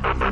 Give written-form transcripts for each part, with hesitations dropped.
What's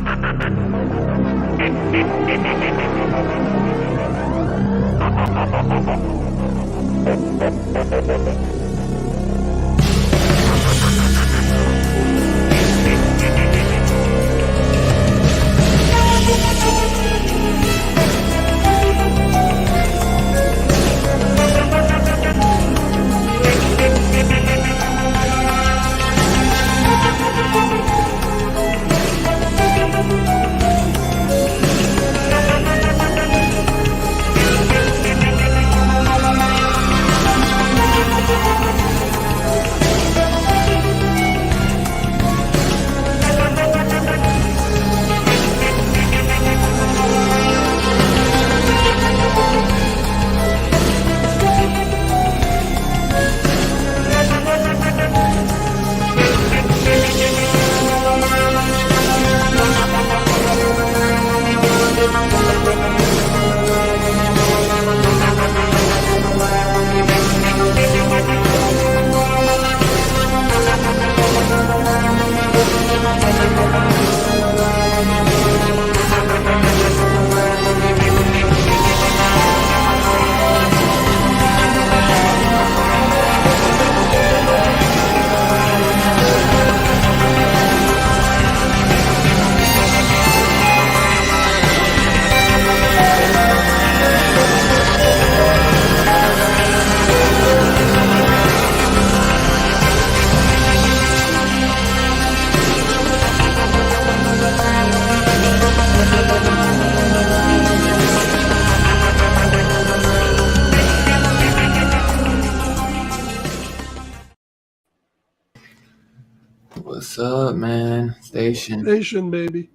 up, man? Station, baby.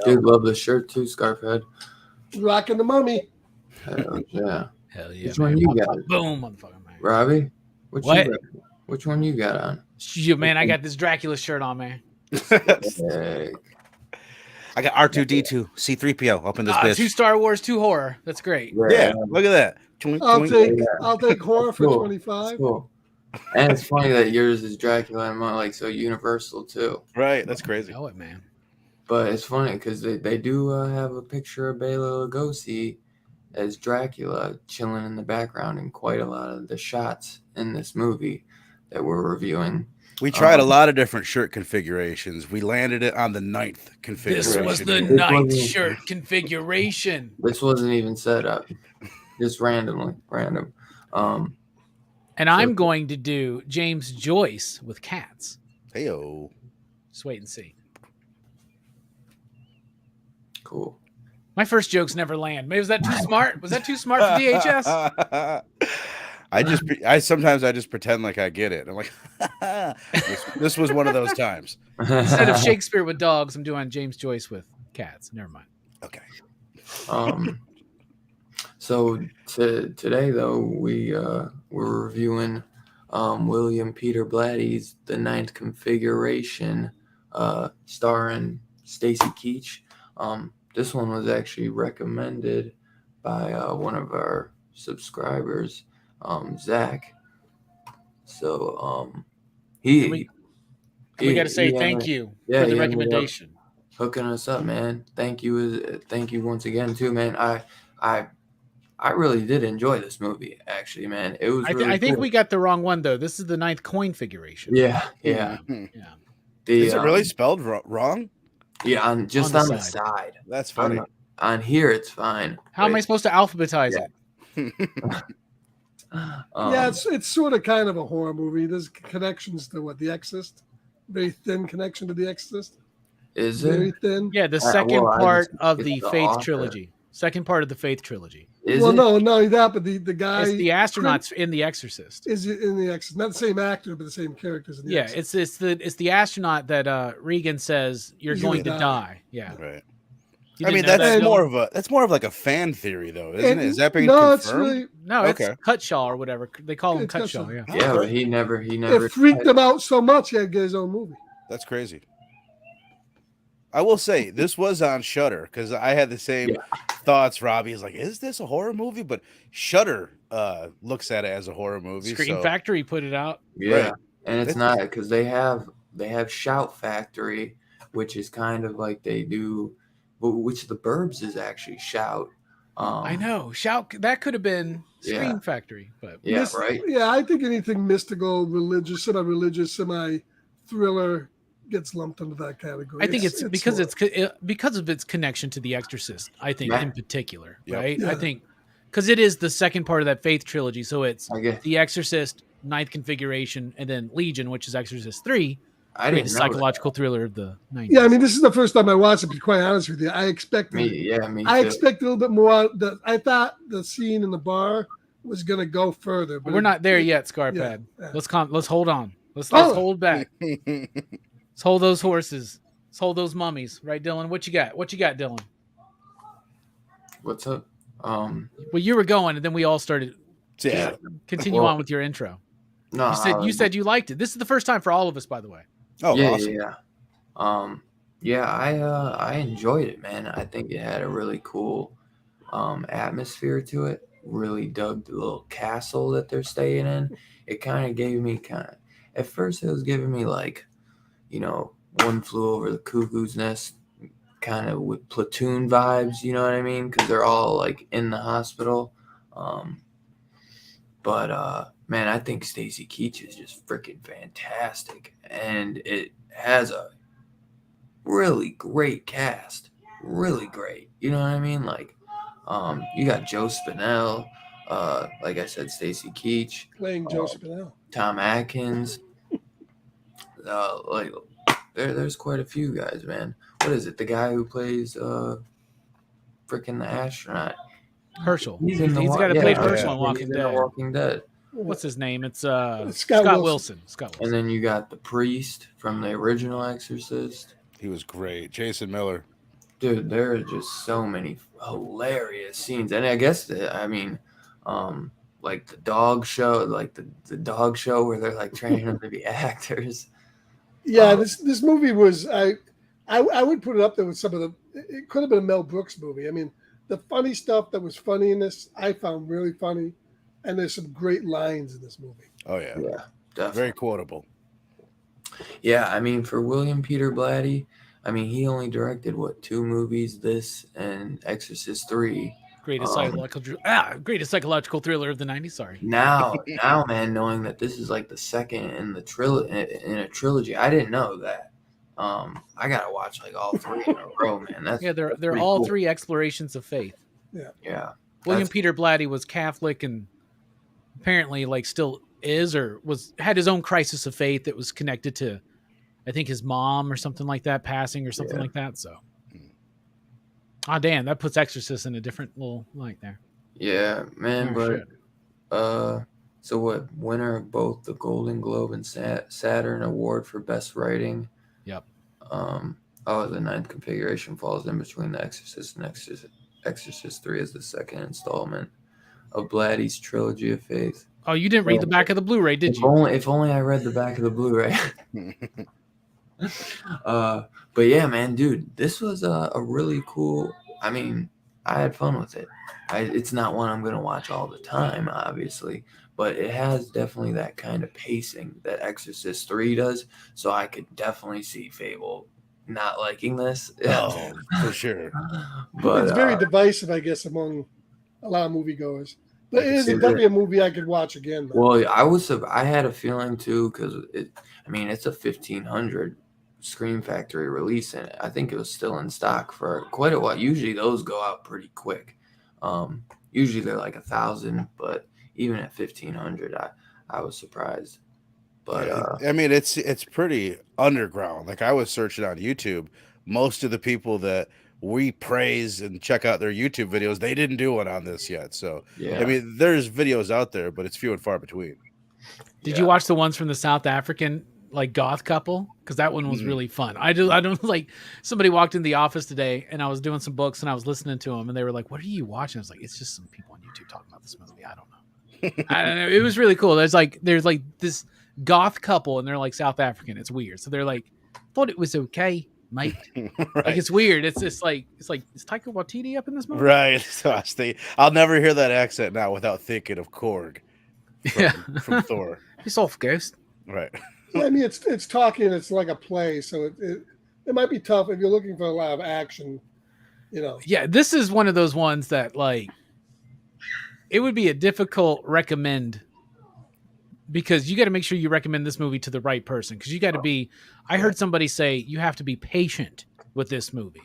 dude, love the shirt too, Scarfhead. Rocking the mummy. Hell yeah. Hell yeah. Which one you got? Boom, motherfucker, man. Robbie? What? Which one you got on? Man, I got this Dracula shirt on, man. Sick. I got R2D2, C3PO up in this bitch. 2 Star Wars, 2 horror. That's great. Yeah, look at that. I'll take horror for 25. Cool. And it's funny that yours is Dracula and mine like so universal too. Right, that's crazy. I know it, man. But it's funny because they do have a picture of Bela Lugosi as Dracula chilling in the background in quite a lot of the shots in this movie that we're reviewing. We tried a lot of different shirt configurations. We landed it on the 9th configuration. This was the 9th shirt configuration. This wasn't even set up. Just random. And I'm going to do James Joyce with cats. Heyo. Just wait and see. Cool. My first jokes never land. Maybe was that too smart? Was that too smart for VHS? I sometimes just pretend like I get it. I'm like, this was one of those times. Instead of Shakespeare with dogs, I'm doing James Joyce with cats. Never mind. Okay. So today though we're reviewing William Peter Blatty's The 9th Configuration, starring Stacy Keach. This one was actually recommended by one of our subscribers, Zach. So we got to say thank you for the recommendation. Hooking us up, man. Thank you once again too, man. I really did enjoy this movie, actually, man. It was. I think we got the wrong one though. This is the 9th coin figuration. Yeah. Is it really spelled wrong? Yeah, on the side. That's funny. On here, it's fine. How am I supposed to alphabetize it? It's sort of kind of a horror movie. There's connections to The Exorcist. Very thin connection to The Exorcist. Is it? Very thin. Yeah, the second part of the Faith trilogy. Second part of the Faith trilogy. No, that, but the guy. It's the astronauts in The Exorcist. Is it in The Exorcist? Not the same actor, but the same characters in The Exorcist. It's the astronaut that Regan says you're going to die. Yeah. Right. I mean, that's more of like a fan theory, though, isn't it? Is that being confirmed? It's Cutshaw or whatever they call him. Cutshaw. Yeah, but he never. It freaked him out so much he had to get his own movie. That's crazy. I will say this was on Shudder because I had the same thoughts. Robbie is like, "Is this a horror movie?" But Shudder looks at it as a horror movie. Scream Factory put it out. Yeah, right. And it's not because they have Shout Factory which is kind of like they do, which the Burbs is actually Shout. I know. Shout that could have been Scream Yeah. Factory, but Yeah, right. Yeah, I think anything mystical, religious, semi-religious, semi-thriller gets lumped into that category. I think it's because horror. because of its connection to The Exorcist. I think Yeah. in particular, Yep. right? Yeah. I think because it is the second part of that Faith trilogy, so it's I guess The Exorcist, Ninth Configuration, and then Legion, which is Exorcist 3, I didn't greatest know psychological thriller of the 90s. Yeah, I mean, this is the first time I watched it. To be quite honest with you, I that. expected Me I too. expected a little bit more. I thought the scene in the bar was going to go further, but We're not there yet, Scarpad. yeah. Let's hold on. Let's Oh. hold back. Let's hold those horses. Let's hold those mummies, right, Dylan? What you got? What you got, Dylan? What's up? Well, you were going, and then we all started. Yeah. Continue Well, on with your intro. No, You said you liked it. This is the first time for all of us, by the way. Oh, yeah, awesome. yeah. I enjoyed it, man. I think it had a really cool atmosphere to it. Really dug the little castle that they're staying in. It kind of gave me at first it was giving me like, One Flew Over the Cuckoo's Nest, kind of with Platoon vibes. You know what I mean? Because they're all like in the hospital. But man, I think Stacy Keach is just freaking fantastic, and it has a really great cast, really great. You know what I mean? Like, you got Joe Spinell, like I said, Stacy Keach, playing Joe Spinell. Tom Atkins. Like, there's quite a few guys, man. What is it? The guy who plays freaking the astronaut. Herschel. He's He's the guy that played Herschel yeah. in Walking He's in The Dead. Walking Dead. What's his name? It's Scott Scott Wilson. Wilson. Scott And Wilson. then you got the priest from the original Exorcist. He was great. Jason Miller. Dude, there are just so many hilarious scenes. And I guess, like the dog show, like the dog show where they're like training them to be actors. Yeah, this movie was I would put it up there with some of the. It could have been a Mel Brooks movie. I mean, the funny stuff that was funny in this, I found really funny, and there's some great lines in this movie. Oh, yeah. Yeah, definitely. Very quotable. Yeah, I mean, for William Peter Blatty, I mean, he only directed, 2 movies, this and Exorcist 3. Greatest psychological thriller of the 90s. Sorry. Now, man, knowing that this is like the second in a trilogy, I didn't know that. I gotta watch like all 3 in a row, man. That's They're pretty all cool. 3 explorations of faith. Yeah. William Peter Blatty was Catholic and apparently like still is or had his own crisis of faith that was connected to, I think, his mom or something like that passing or something like that. So, damn, that puts Exorcist in a different little light there. Yeah, man. Oh, But so what? Winner of both the Golden Globe and Saturn Award for Best Writing. Yep. The Ninth Configuration falls in between The Exorcist and Exorcist 3 as the second installment of Blatty's trilogy of faith. Oh, you didn't read the back of the Blu-ray, did you? If only I read the back of the Blu-ray. But yeah, man, dude, this was a really cool. I mean, I had fun with it. It's not one I'm gonna watch all the time, obviously, but it has definitely that kind of pacing that Exorcist 3 does. So I could definitely see Fable not liking this. Oh, for sure. But It's very divisive, I guess, among a lot of moviegoers. But it is see definitely a movie I could watch again. Man. Well, I had a feeling too because it's a 1500 Scream Factory release, and I think it was still in stock for quite a while. Usually those go out pretty quick. Usually they're like 1,000, but even at 1,500, I was surprised. But I mean, it's pretty underground. Like I was searching on YouTube, most of the people that we praise and check out their YouTube videos, they didn't do one on this yet. So yeah, I mean, there's videos out there, but it's few and far between. Did you watch the ones from the South African like goth couple? Because that one was really fun. I don't like. Somebody walked in the office today, and I was doing some books, and I was listening to them, and they were like, "What are you watching?" I was like, "It's just some people on YouTube talking about this movie." I don't know. I don't know. It was really cool. There's like this goth couple, and they're like South African. It's weird. So they're like, "Thought it was okay, mate." Right. Like it's weird. It's like is Taika Waititi up in this movie? Right. So I'll never hear that accent now without thinking of Korg from Thor. It's off, Ghost. Right. Yeah, I mean, it's talking. It's like a play, so it might be tough if you're looking for a lot of action. Yeah, this is one of those ones that like it would be a difficult recommend because you got to make sure you recommend this movie to the right person because you got to be. I heard somebody say you have to be patient with this movie,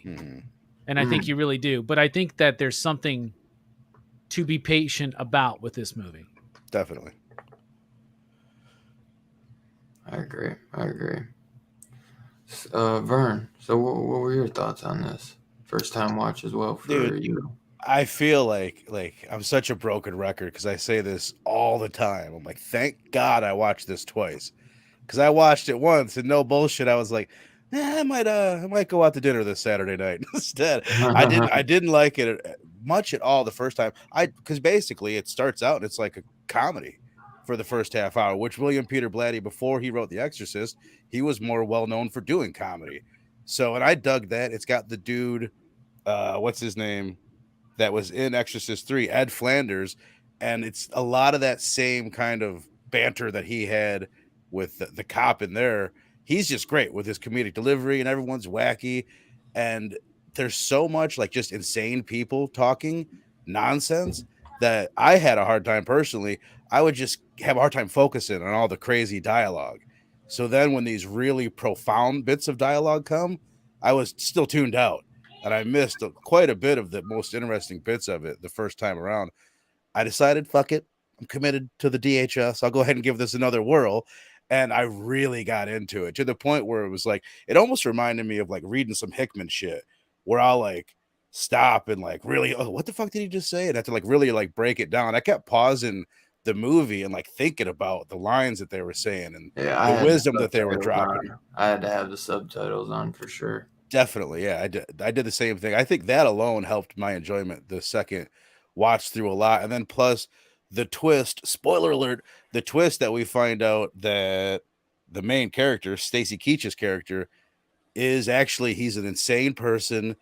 and I think you really do. But I think that there's something to be patient about with this movie. Definitely. I agree. Vern, so what were your thoughts on this? First time watch as well for Dude, you. I feel like I'm such a broken record because I say this all the time. I'm like, thank God I watched this twice. Because I watched it once and no bullshit. I was like, I might go out to dinner this Saturday night instead. I didn't like it much at all the first time. Because basically it starts out and it's like a comedy for the first half hour, which William Peter Blatty, before he wrote The Exorcist, he was more well known for doing comedy. So, and I dug that. It's got the dude, what's his name, that was in Exorcist 3, Ed Flanders, and it's a lot of that same kind of banter that he had with the cop in there. He's just great with his comedic delivery, and everyone's wacky. And there's so much like just insane people talking nonsense that I had a hard time personally. I would just have a hard time focusing on all the crazy dialogue. So then when these really profound bits of dialogue come, I was still tuned out and I missed quite a bit of the most interesting bits of it the first time around. I decided, fuck it, I'm committed to the DHS. I'll go ahead and give this another whirl. And I really got into it to the point where it was like, it almost reminded me of like reading some Hickman shit where I'll like stop and like really, oh, what the fuck did he just say? And I had to like really like break it down. I kept pausing the movie and like thinking about the lines that they were saying and I the had wisdom that they were subtitles dropping. on. I had to have the subtitles on for sure. Definitely, yeah, I did the same thing. I think that alone helped my enjoyment the second watch through a lot, and then plus the twist. Spoiler alert: the twist that we find out that the main character, Stacy Keach's character, is actually he's an insane person,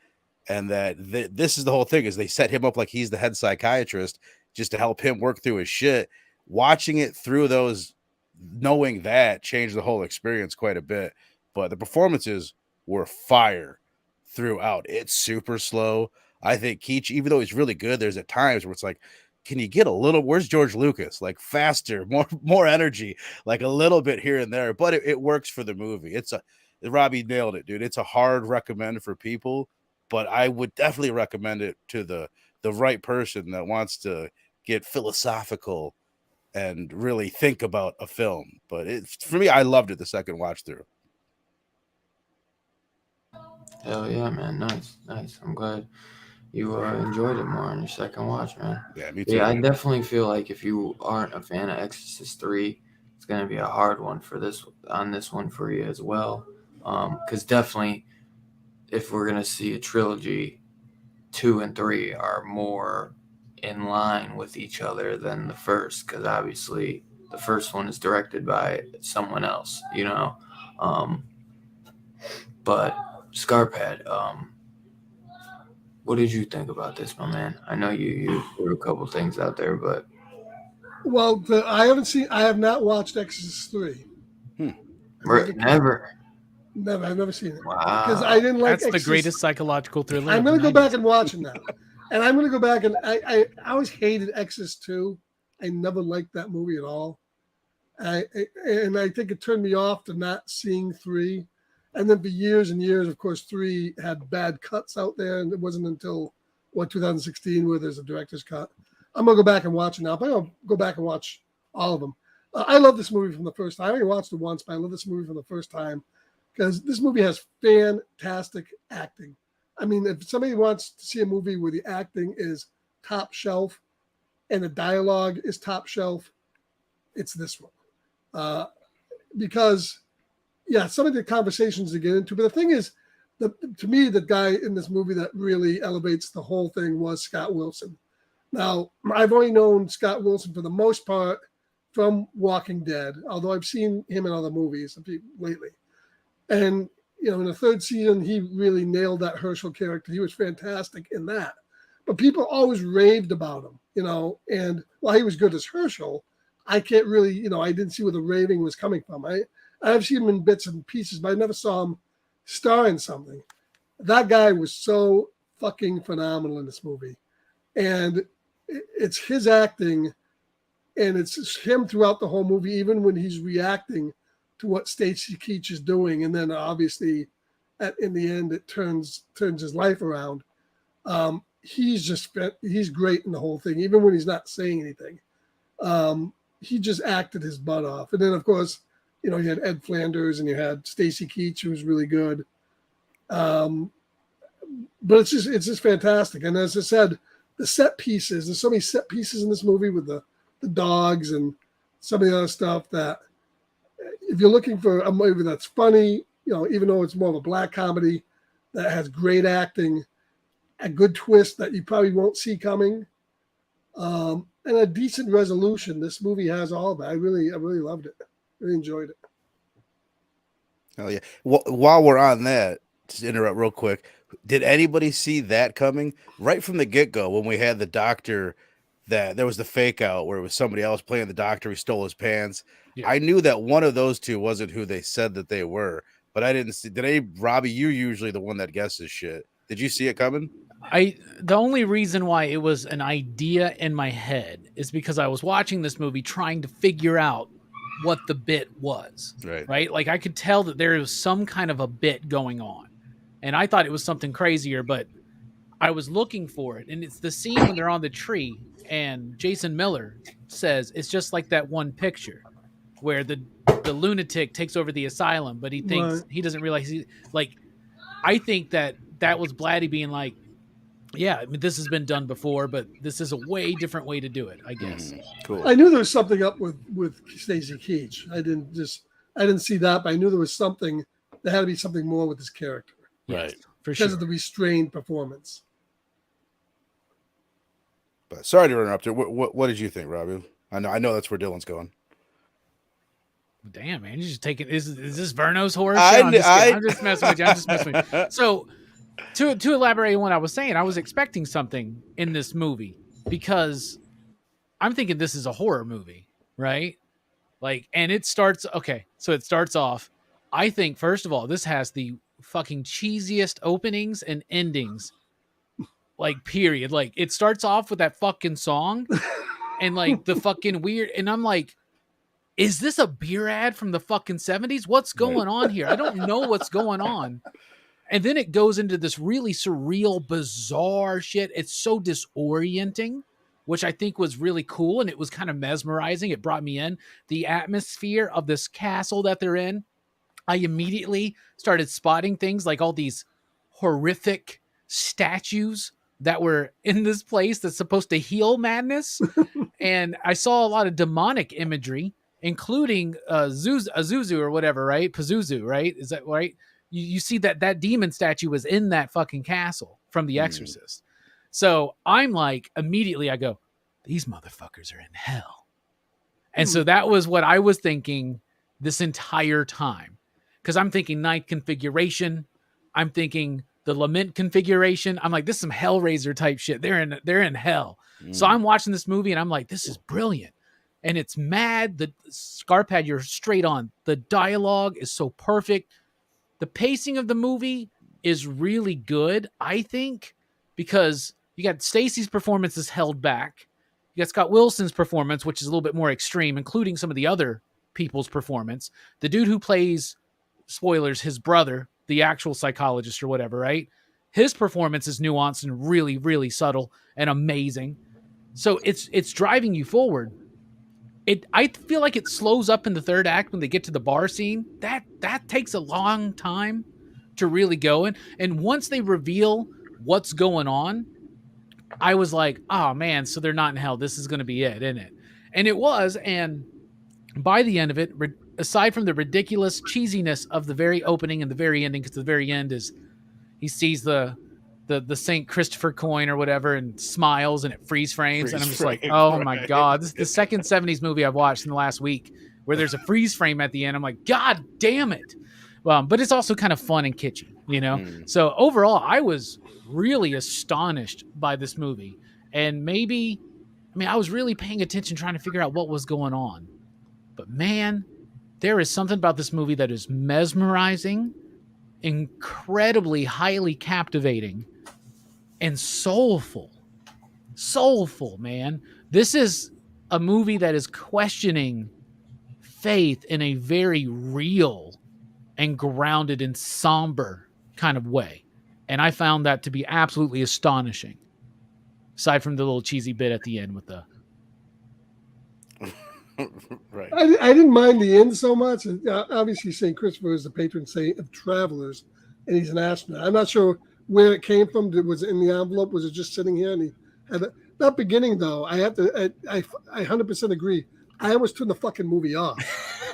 and that this is the whole thing is they set him up like he's the head psychiatrist just to help him work through his shit. Watching it through those, knowing that changed the whole experience quite a bit. But the performances were fire throughout. It's super slow. I think Keach, even though he's really good, there's at times where it's like, can you get a little? Where's George Lucas? Like faster, more energy, like a little bit here and there. But it works for the movie. Robbie nailed it, dude. It's a hard recommend for people, but I would definitely recommend it to the right person that wants to get philosophical and really think about a film. But for me, I loved it the second watch through. Hell yeah, man. Nice. I'm glad you enjoyed it more on your second watch, man. Yeah, me too. Yeah, I definitely feel like if you aren't a fan of Exorcist 3, it's going to be a hard one for this one for you as well. Because definitely, if we're going to see a trilogy, 2 and 3 are more in line with each other than the first, because obviously the first one is directed by someone else, but Scarpad, what did you think about this, my man? I know you threw a couple things out there, but Well, I have not watched Exorcist 3. Never. I've never seen it. Wow. Because I didn't like That's the greatest psychological thriller. I'm going to go back and watch it now. And I'm going to go back and I always hated Exorcist 2. I never liked that movie at all. And I think it turned me off to not seeing 3. And then for years and years, of course, 3 had bad cuts out there. And it wasn't until, 2016 where there's a director's cut. I'm going to go back and watch it now. But I'm going to go back and watch all of them. I love this movie from the first time. I only watched it once, but I love this movie from the first time because this movie has fantastic acting. I mean, if somebody wants to see a movie where the acting is top shelf and the dialogue is top shelf, it's this one. Because, yeah, some of the conversations to get into. But the thing is, to me, the guy in this movie that really elevates the whole thing was Scott Wilson. Now, I've only known Scott Wilson for the most part from Walking Dead, although I've seen him in other movies lately. And, in the third season, he really nailed that Herschel character. He was fantastic in that. But people always raved about him, and while he was good as Herschel, I can't really, I didn't see where the raving was coming from. I've seen him in bits and pieces, but I never saw him star in something. That guy was so fucking phenomenal in this movie. And it's his acting, and it's him throughout the whole movie, even when he's reacting to what Stacy Keach is doing. And then obviously in the end, it turns his life around. He's great in the whole thing, even when he's not saying anything. He just acted his butt off. And then, of course, you had Ed Flanders and you had Stacy Keach, who was really good. But it's just fantastic. And as I said, the set pieces, there's so many set pieces in this movie with the dogs and some of the other stuff that if you're looking for a movie that's funny, even though it's more of a black comedy that has great acting, a good twist that you probably won't see coming, and a decent resolution, this movie has all of it. I really loved it. Really enjoyed it. Oh yeah. While we're on that, just interrupt real quick. Did anybody see that coming right from the get-go when we had the doctor that there was the fake out where it was somebody else playing the doctor, he stole his pants? Yeah. I knew that one of those two wasn't who they said that they were, but I didn't see. Robbie, you're usually the one that guesses shit. Did you see it coming? The only reason why it was an idea in my head is because I was watching this movie trying to figure out what the bit was. Right? Like I could tell that there was some kind of a bit going on. And I thought it was something crazier, but I was looking for it. And it's the scene when they're on the tree and Jason Miller says it's just like that one picture where the lunatic takes over the asylum, but he thinks he doesn't realize I think that was Blatty being like, yeah, I mean, this has been done before, but this is a way different way to do it, I guess. Cool. I knew there was something up with Stacy Keach. I didn't see that, but I knew there was something. There had to be something more with his character. Right. Yes, for sure. Because of the restrained performance. But sorry to interrupt you. What did you think, Robbie? I know that's where Dylan's going. Damn, man, you just taking is this Verno's horror show? I'm just messing with you. So to elaborate on what I was saying, I was expecting something in this movie because I'm thinking this is a horror movie, right? And it starts off. I think first of all, this has the fucking cheesiest openings and endings, period. It starts off with that fucking song and the fucking weird, and I'm like, is this a beer ad from the fucking 70s? What's going on here? I don't know what's going on. And then it goes into this really surreal, bizarre shit. It's so disorienting, which I think was really cool. And it was kind of mesmerizing. It brought me in. The atmosphere of this castle that they're in. I immediately started spotting things like all these horrific statues that were in this place that's supposed to heal madness. And I saw a lot of demonic imagery, including Azuzu or whatever, right? Pazuzu, right? Is that right? You see that demon statue was in that fucking castle from The Exorcist. So I'm like, immediately I go, these motherfuckers are in hell. And so that was what I was thinking this entire time. Because I'm thinking ninth configuration. I'm thinking the lament configuration. I'm like, this is some Hellraiser type shit. They're in hell. So I'm watching this movie and I'm like, this is brilliant. And it's mad. The Scarpad, you're straight on. The dialogue is so perfect. The pacing of the movie is really good, I think, because you got Stacy's performance is held back. You got Scott Wilson's performance, which is a little bit more extreme, including some of the other people's performance. The dude who plays, spoilers, his brother, the actual psychologist or whatever, right? His performance is nuanced and really, really subtle and amazing. So it's driving you forward. I feel like it slows up in the third act when they get to the bar scene. That takes a long time to really go in. And once they reveal what's going on, I was like, oh man, so they're not in hell. This is going to be it, isn't it? And it was. And by the end of it, aside from the ridiculous cheesiness of the very opening and the very ending, because the very end is he sees the St. Christopher coin or whatever and smiles and it freeze frames. And I'm just like, oh my God, this is the second 70s movie I've watched in the last week where there's a freeze frame at the end. I'm like, God damn it. But it's also kind of fun and kitschy, you know? So overall, I was really astonished by this movie. And I was really paying attention, trying to figure out what was going on. But man, there is something about this movie that is mesmerizing incredibly highly captivating and soulful. Soulful, man. This is a movie that is questioning faith in a very real and grounded and somber kind of way. And I found that to be absolutely astonishing. Aside from the little cheesy bit at the end with the Right. I didn't mind the end so much. Obviously, St. Christopher is the patron saint of travelers, and he's an astronaut. I'm not sure where it came from. Was it in the envelope? Was it just sitting here? And he had that beginning, though. I 100% agree. I almost turned the fucking movie off.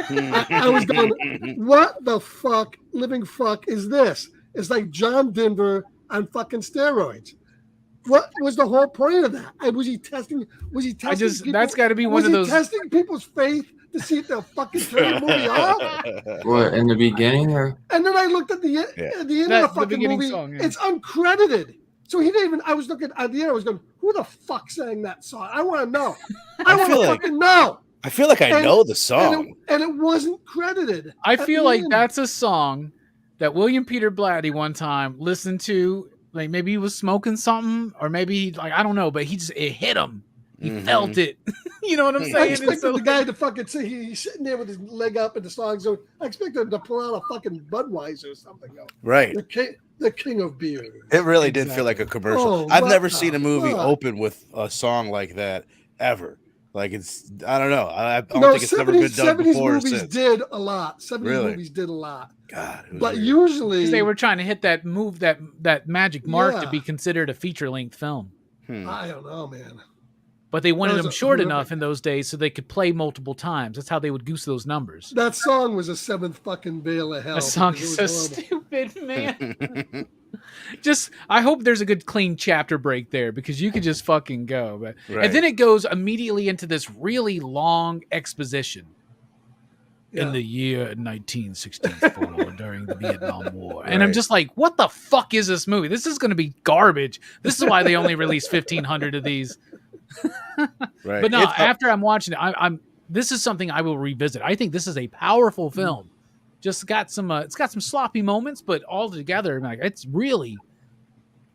I was going, what the fuck, living fuck is this? It's like John Denver on fucking steroids. What was the whole point of that? Was he testing? That's got to be one of those. Was he testing people's faith to see if they'll fucking turn the movie off? What, in the beginning, or? And then I looked at the end of the fucking movie. Song, yeah. It's uncredited. So he didn't even. I was looking at the end. I was going, who the fuck sang that song? I want to know. I want to fucking know. I feel like I know the song, and it wasn't credited. I feel like that's a song that William Peter Blatty one time listened to. Like maybe he was smoking something, or maybe I don't know, but it hit him. He felt it. You know what I'm saying? I expected the guy to fucking say he's sitting there with his leg up in the song zone. I expected him to pull out a fucking Budweiser or something. Right. The king of beer. It really did feel like a commercial. I've never seen a movie fuck? open with a song like that ever. Like I don't know. I don't think it's never been done before. 70s movies did a lot. 70s Really? movies did a lot. God, but weird. Usually they were trying to hit that magic mark to be considered a feature-length film. I don't know, man. But they wanted them short enough in those days so they could play multiple times. That's how they would goose those numbers. That song was a seventh fucking veil of hell. That song is so stupid, man. I hope there's a good clean chapter break there, because you could just fucking go. But and then it goes immediately into this really long exposition. In the year 1964, during the Vietnam War. And I'm just like, what the fuck is this movie? This is going to be garbage. This is why they only released 1,500 of these. But no, after I'm watching it, this is something I will revisit. I think this is a powerful film. Just got some, it's got some sloppy moments, but all together, it's really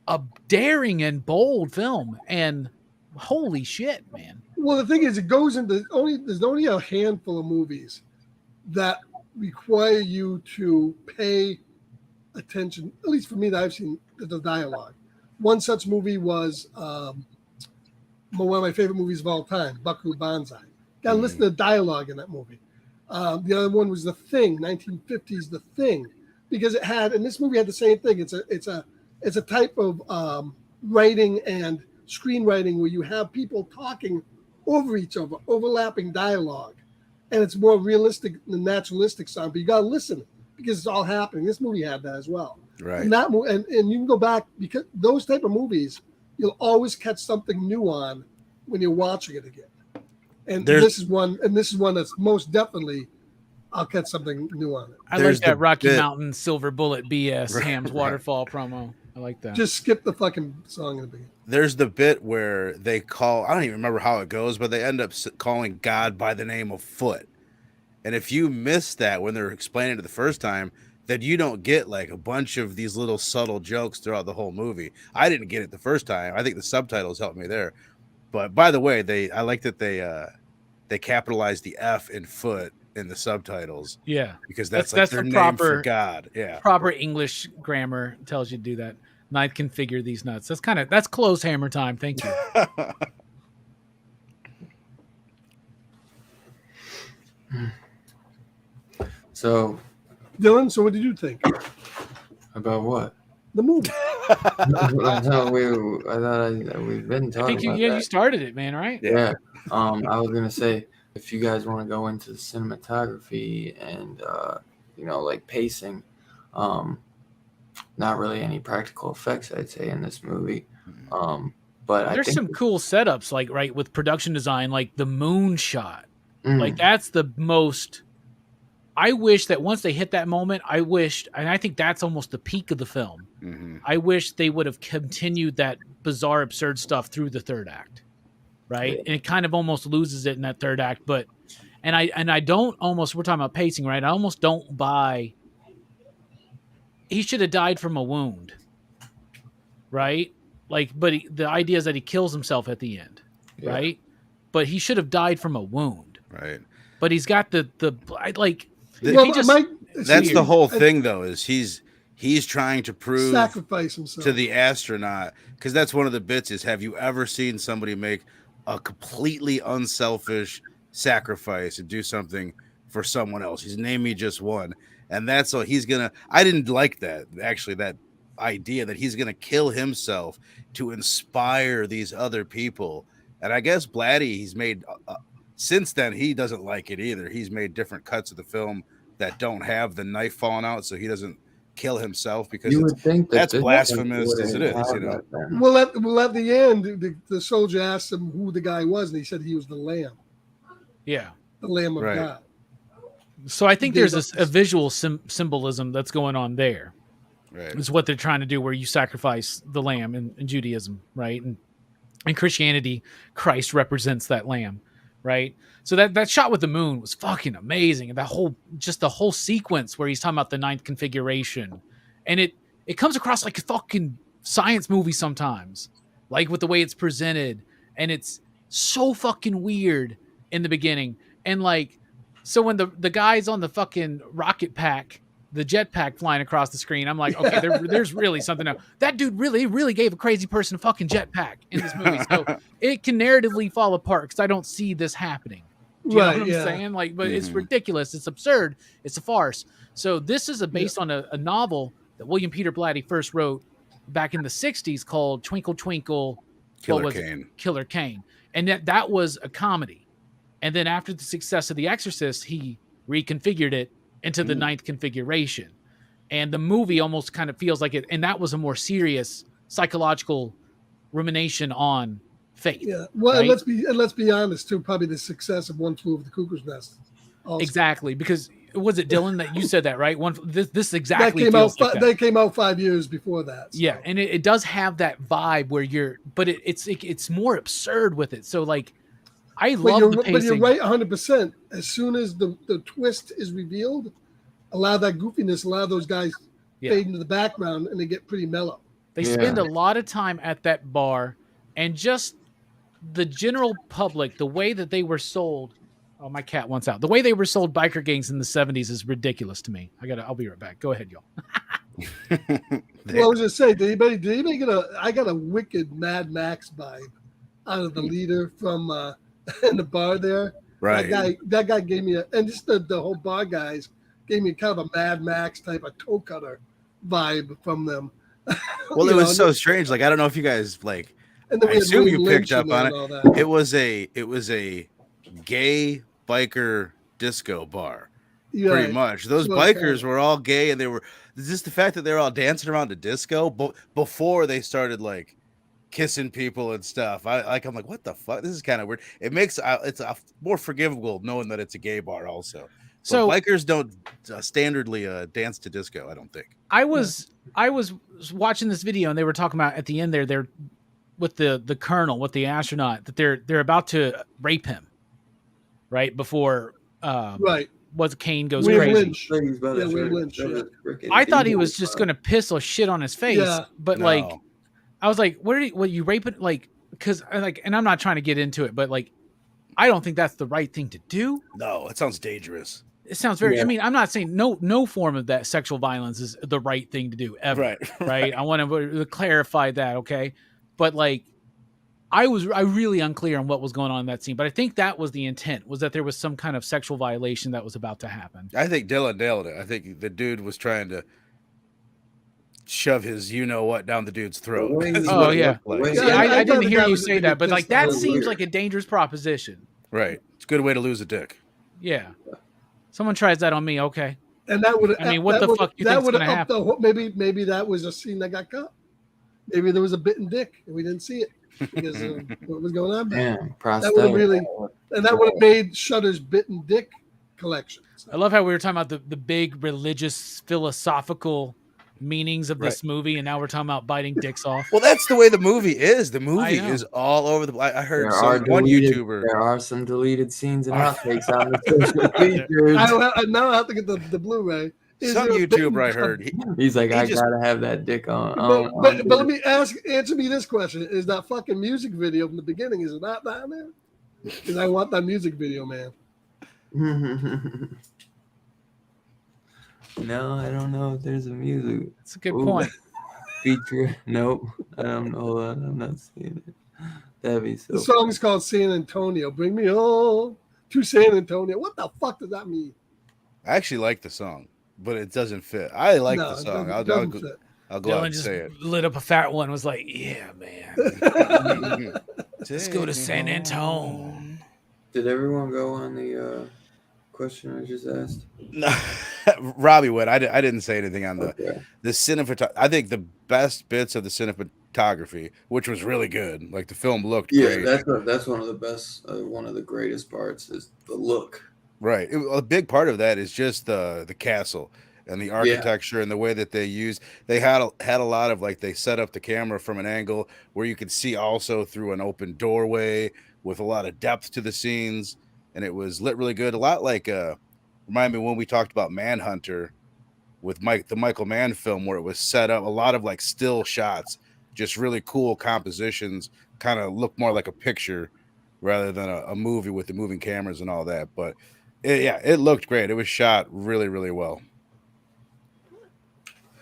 a daring and bold film. And holy shit, man. Well, the thing is, it goes into there's only a handful of movies that require you to pay attention, at least for me that I've seen, to the dialogue. One such movie was one of my favorite movies of all time, Buckaroo Banzai. Got to listen to the dialogue in that movie. The other one was The Thing, 1950s The Thing, because it had, and this movie had the same thing. It's a type of writing and screenwriting where you have people talking over each other, overlapping dialogue. And it's more realistic than naturalistic sound, but you got to listen because it's all happening. This movie had that as well. Right. And and you can go back, because those type of movies, you'll always catch something new on when you're watching it again. And this is one that's most definitely I'll catch something new on it. I like that Rocky Mountain Silver Bullet BS Ham's Waterfall promo. I like that. Just skip the fucking song in the beginning. There's the bit where they call, I don't even remember how it goes, but they end up calling God by the name of Foot. And if you miss that when they're explaining it the first time, then you don't get like a bunch of these little subtle jokes throughout the whole movie. I didn't get it the first time. I think the subtitles helped me there. But by the way, I like that they capitalized the F in Foot in the subtitles. Yeah. Because that's their the name for God. Yeah. Proper English grammar tells you to do that. Ninth configure these nuts. That's close hammer time. Thank you. So, Dylan, so what did you think about what? The movie. I thought we've been talking. I think you started it, man. Right? Yeah. I was gonna say, if you guys want to go into the cinematography and like pacing, not really any practical effects, I'd say, in this movie. But there's some cool setups, like with production design, like the moon shot. Like that's the most. I wish that once they hit that moment, and I think that's almost the peak of the film. Mm-hmm. I wish they would have continued that bizarre, absurd stuff through the third act, right? Yeah. And it kind of almost loses it in that third act. But, I don't almost, we're talking about pacing, right? I almost don't buy he should have died from a wound, right? Like, but the idea is that he kills himself at the end, Yeah. right? But he should have died from a wound, Right. but he's got the like. The- If he just, That's the weird. whole thing, though, is he's trying to prove sacrifice himself to the astronaut, because that's one of the bits is, have you ever seen somebody make a completely unselfish sacrifice and do something for someone else? He's named me just one, and that's all he's gonna. I didn't like that, actually, that idea that he's gonna kill himself to inspire these other people. And I guess Blatty, he's made since then, he doesn't like it either. He's made different cuts of the film that don't have the knife falling out, so he doesn't kill himself, because You would think that that's this blasphemous as it wouldn't is, have you know. that then. Well, at the end, the soldier asked him who the guy was, and he said he was the Lamb, Yeah. the Lamb of Right. God. So I think there's a visual symbolism that's going on there. Right. Is what they're trying to do, where you sacrifice the lamb in Judaism, right? And in Christianity, Christ represents that lamb, right? So that shot with the moon was fucking amazing, and the whole sequence where he's talking about the ninth configuration, and it comes across like a fucking science movie sometimes, like with the way it's presented, and it's so fucking weird in the beginning, and like, so when the guy's on the fucking rocket pack, the jetpack flying across the screen, I'm like, okay, there's really something else. That dude really gave a crazy person a fucking jetpack in this movie, so it can narratively fall apart because I don't see this happening. Do you know what I'm saying? Like, but it's ridiculous. It's absurd. It's a farce. So this is based on a novel that William Peter Blatty first wrote back in the 60s called Twinkle Twinkle Killer Kane. And that was a comedy. And then after the success of The Exorcist, he reconfigured it into the ninth configuration. And the movie almost kind of feels like it. And that was a more serious psychological rumination on faith. Yeah. Well, right? and let's be honest too. Probably the success of One Flew Over the Cuckoo's Nest. Also. Exactly, because was it Dylan that you said that, right? This exactly that came feels out. like that. They came out 5 years before that. So. Yeah, and it does have that vibe where but it's more absurd with it. So like, I love the pacing. But you're right 100%. As soon as the twist is revealed, allow that goofiness, allow those guys fade into the background, and they get pretty mellow. They spend a lot of time at that bar, and just the general public, the way that they were sold. Oh, my cat wants out. The way they were sold biker gangs in the 70s is ridiculous to me. I'll be right back. Go ahead, y'all. Well, I was just saying, did anybody get I got a wicked Mad Max vibe out of the leader from in the bar there. Right. That guy gave me and just the whole bar guys gave me kind of a Mad Max type of toe cutter vibe from them. Well, it was so strange. Like, I don't know if you guys like, and then I assume you picked up on it. It was a gay biker disco bar. Pretty much. Those bikers were all gay, and they were just the fact that they were all dancing around to disco before they started like kissing people and stuff. I'm like, what the fuck? This is kind of weird. It makes it's more forgivable knowing that it's a gay bar also. So bikers don't standardly dance to disco, I don't think. I was watching this video, and they were talking about at the end they're with the colonel, with the astronaut, that they're about to rape him right before what Kane goes crazy. Lynch. I thought he was just gonna piss or shit on his face, but like I was like, what you raping? Like, because like, and I'm not trying to get into it, but like, I don't think that's the right thing to do. No, it sounds dangerous. It sounds very. I mean, I'm not saying no form of that sexual violence is the right thing to do ever. Right. I want to clarify that, okay? But like, I really unclear on what was going on in that scene, but I think that was the intent, was that there was some kind of sexual violation that was about to happen. I think Dylan nailed it. I think the dude was trying to shove his you-know-what down the dude's throat. Oh, yeah. I didn't hear you say that, but like that seems like a dangerous proposition. Right. It's a good way to lose a dick. Yeah. Someone tries that on me, okay. And that would. I mean, what the fuck you think's going to happen? Maybe that was a scene that got cut. Maybe there was a bitten dick and we didn't see it because of what was going on. Damn, that would have made Shudder's bitten dick collection. So. I love how we were talking about the big religious philosophical meanings of this movie, and now we're talking about biting dicks off. Well, that's the way the movie is. The movie is all over the. I heard one YouTuber. There are some deleted scenes and outtakes on the social features. Now I have to get the Blu-ray. Is Some there a bit- YouTuber I heard, He's like, he I just- gotta have that dick on. but let me answer me this question: is that fucking music video from the beginning? Is it not down there? Because I want that music video, man. No, I don't know if there's a music. That's a good point. Feature. Nope. I don't know. Hold on, I'm not seeing it. That'd be so. The song is called San Antonio. Bring me home to San Antonio. What the fuck does that mean? I actually like the song, but it doesn't fit. I like No, the it song. doesn't fit. I'll go out Dylan and just say it. lit up a fat one. Was like, yeah, man. Let's go to San Antonio. Did everyone go on the question I just asked? No, Robbie would. I didn't say anything on Okay. the cinematography. I think the best bits of the cinematography, which was really good. Like the film looked Yeah, great. that's one of the best, one of the greatest parts is the look. Right. A big part of that is just the castle and the architecture and the way that they had a lot of, like, they set up the camera from an angle where you could see also through an open doorway with a lot of depth to the scenes, and it was lit really good. A lot like remind me when we talked about Manhunter with the Michael Mann film, where it was set up a lot of like still shots, just really cool compositions, kind of look more like a picture rather than a movie with the moving cameras and all that. But it looked great. It was shot really, really well.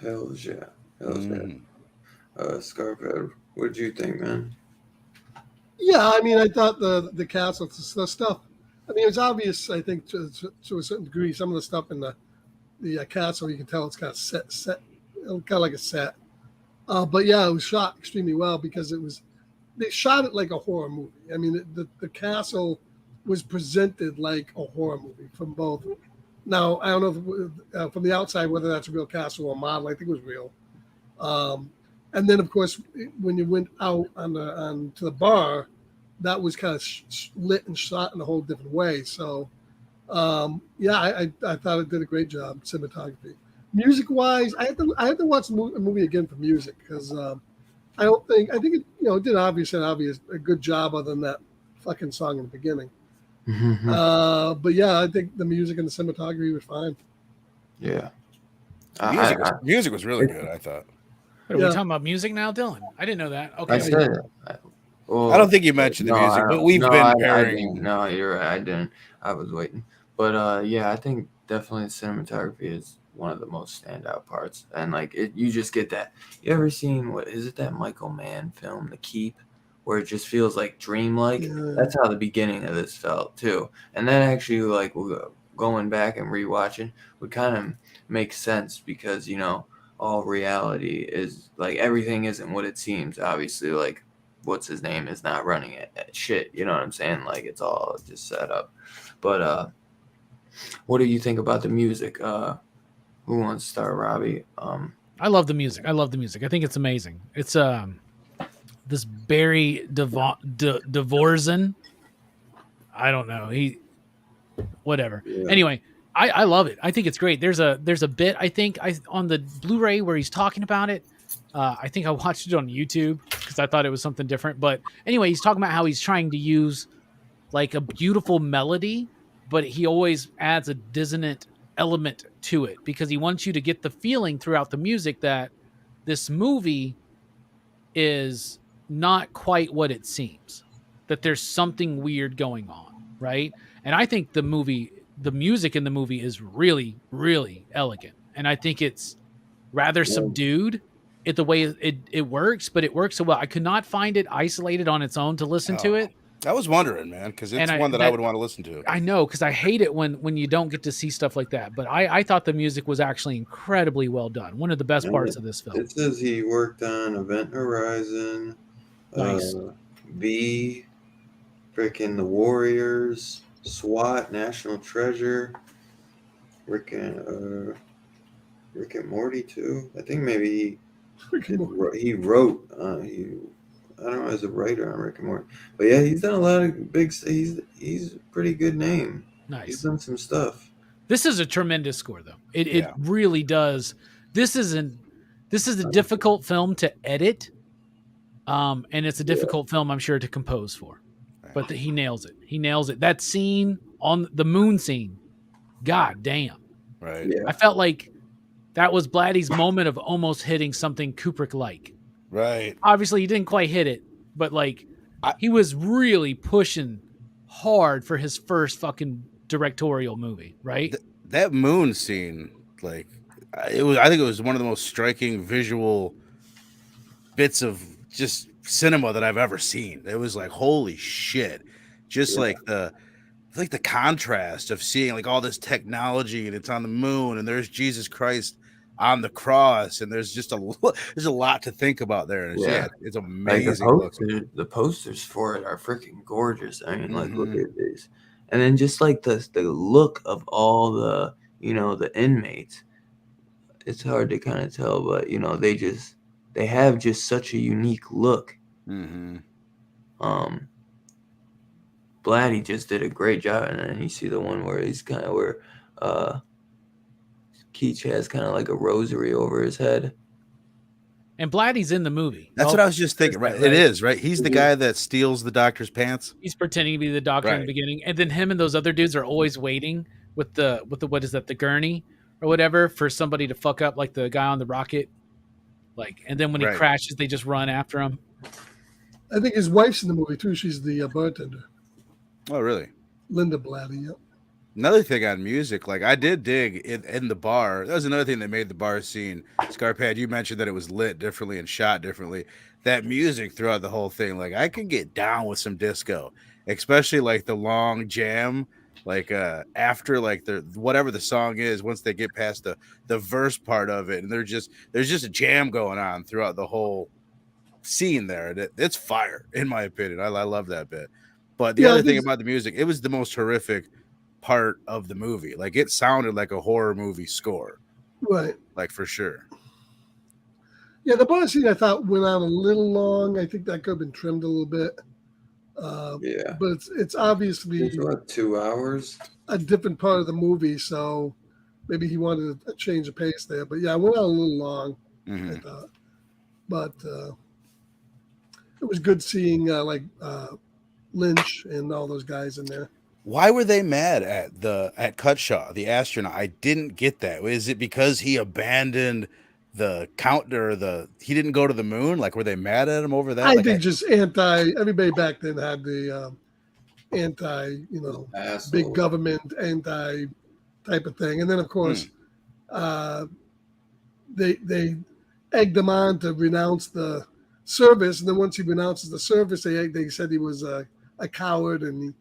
Hells yeah. Hells Mhm. yeah. Scarphead, what did you think, man? Yeah, I mean, I thought the castle stuff. I mean, it's obvious. I think to a certain degree, some of the stuff in the castle, you can tell it's kind of set, kind of like a set. But yeah, it was shot extremely well because they shot it like a horror movie. I mean, the castle was presented like a horror movie from both. Now, I don't know if, from the outside whether that's a real castle or a model. I think it was real. And then, of course, when you went out to the bar, that was kind of lit and shot in a whole different way. So, yeah, I thought it did a great job cinematography. Music wise, I have to watch a movie again for music because I think it it did obviously a good job other than that fucking song in the beginning. But yeah, I think the music and the cinematography was fine. Yeah. Music was really good, I thought. What, are we talking about music now, Dylan? I didn't know that. Okay. I said it. Well, I don't think you mentioned the music, but we've been I pairing. didn't. No, you're right. I didn't. I was waiting. But yeah, I think definitely cinematography is one of the most standout parts. And like you just get that. You ever seen what is it, that Michael Mann film, The Keep, where it just feels like dreamlike? Yeah. That's how the beginning of this felt too. And that actually, like, going back and rewatching would kind of make sense because all reality is like everything isn't what it seems. Obviously, like, what's his name is not running it at shit. You know what I'm saying? Like, it's all just set up. But what do you think about the music? Who wants to start, Robbie? I love the music. I think it's amazing. It's this Barry Dvorzin. I don't know. Whatever. Yeah. Anyway, I love it. I think it's great. There's a bit I think on the Blu-ray where he's talking about it. I think I watched it on YouTube because I thought it was something different. But anyway, he's talking about how he's trying to use like a beautiful melody, but he always adds a dissonant element to it because he wants you to get the feeling throughout the music that this movie is not quite what it seems, that there's something weird going on, right? And I think the music in the movie is really, really elegant. And I think it's rather subdued the way it works, but it works so well. I could not find it isolated on its own to listen to it. I was wondering, man, because it's one that I would want to listen to. I know, because I hate it when you don't get to see stuff like that. But I thought the music was actually incredibly well done. One of the best parts of this film. It says he worked on Event Horizon, Nice. B, freaking The Warriors, SWAT, National Treasure, Rick and Morty too. I think maybe he wrote. I don't know, as a writer on Rick and Morty. But yeah, he's done a lot of big. He's a pretty good name. Nice. He's done some stuff. This is a tremendous score, though. It really does. This is a difficult film to edit, and it's a difficult film, I'm sure, to compose for. But he nails it. He nails it. That scene on the moon scene, god damn. Right. Yeah. I felt like that was Blatty's moment of almost hitting something Kubrick-like. Right. Obviously, he didn't quite hit it, but like he was really pushing hard for his first fucking directorial movie, right? That moon scene, like it was. I think it was one of the most striking visual bits of just cinema that I've ever seen. It was like, holy shit! Just like the contrast of seeing like all this technology and it's on the moon and there's Jesus Christ on the cross and there's just there's a lot to think about there. And it's Like amazing. the posters for it are freaking gorgeous. I mean, like look at these, and then just like the look of all the the inmates. It's hard to kind of tell, but they have just such a unique look. Blatty just did a great job, and then you see the one where he's kind of where Keach has kind of like a rosary over his head. And Blatty's in the movie. That's what I was just thinking. Right, it is right. He's the guy that steals the doctor's pants. He's pretending to be the doctor in the beginning, and then him and those other dudes are always waiting with the what is that, the gurney or whatever, for somebody to fuck up, like the guy on the rocket. Like, and then when he crashes, they just run after him. I think his wife's in the movie too. She's the bartender. Oh, really? Linda Blatty. Yep. Another thing on music, like I did dig in the bar. That was another thing that made the bar scene. Scarpad, you mentioned that it was lit differently and shot differently. That music throughout the whole thing, like I could get down with some disco, especially like the long jam, like after like the whatever the song is. Once they get past the verse part of it, and there's just a jam going on throughout the whole scene there. It's fire, in my opinion. I love that bit. But the other thing about the music, it was the most horrific part of the movie. Like it sounded like a horror movie score, right? Like for sure. Yeah, the bar scene I thought went on a little long. I think that could have been trimmed a little bit. But it's obviously about 2 hours, a different part of the movie, so maybe he wanted a change of pace there. But yeah, it went on a little long, I thought. But it was good seeing Lynch and all those guys in there. Why were they mad at Cutshaw, the astronaut? I didn't get that. Is it because he abandoned the counter? He didn't go to the moon? Like, were they mad at him over that? I think just everybody back then had the big government anti type of thing. And then of course they egged him on to renounce the service. And then once he renounces the service, they said he was a coward and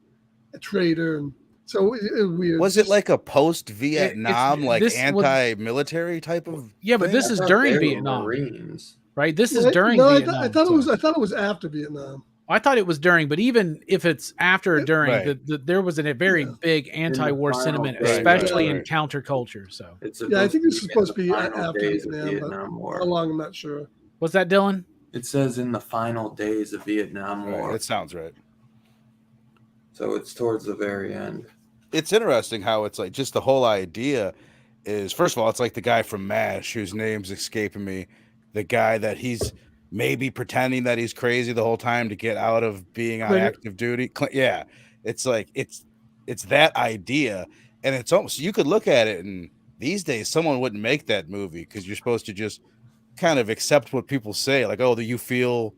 a traitor, and so it was weird. Was it like a post-Vietnam, anti-military type of? Yeah, but this is during Vietnam, Marines, right? This is during. No, Vietnam, I thought it was after Vietnam. I thought it was during, but even if it's after or during, there was a very big anti-war sentiment, especially in counterculture. So I think this is supposed to be after Vietnam, but how long I'm not sure. What's that, Dylan? It says in the final days of Vietnam War. That sounds right. So it's towards the very end. It's interesting how it's like just the whole idea is, first of all, it's like the guy from MASH whose name's escaping me, the guy that he's maybe pretending that he's crazy the whole time to get out of being on active duty. Yeah, it's like it's that idea, and it's almost, you could look at it, and these days someone wouldn't make that movie because you're supposed to just kind of accept what people say, like, oh, do you feel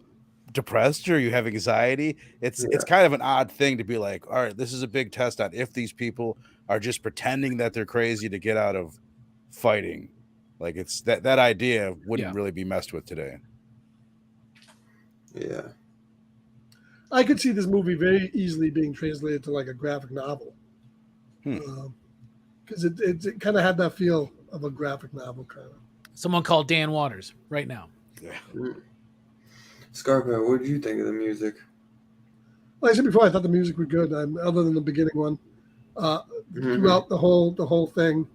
depressed or you have anxiety? It's kind of an odd thing to be like, all right, this is a big test on if these people are just pretending that they're crazy to get out of fighting. Like, it's that idea wouldn't really be messed with today. Yeah, I could see this movie very easily being translated to like a graphic novel, because it kind of had that feel of a graphic novel kind of. Someone called Dan Waters right now. Scarpa, what did you think of the music? Like I said before, I thought the music was good. Other than the beginning one, throughout the whole thing,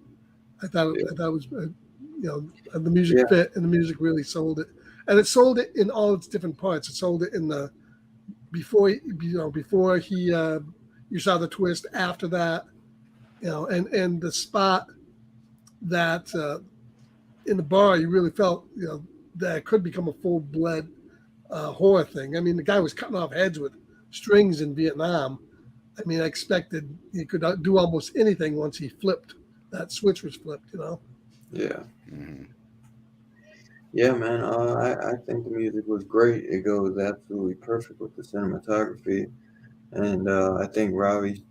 I thought it was, the music fit, and the music really sold it, and it sold it in all its different parts. It sold it in the before he you saw the twist, after that, and the spot that in the bar, you really felt that it could become a full-blood horror thing. I mean, the guy was cutting off heads with strings in Vietnam. I mean, I expected he could do almost anything once he flipped. That switch was flipped, Yeah. Mm-hmm. Yeah, man. I think the music was great. It goes absolutely perfect with the cinematography, and I think Robbie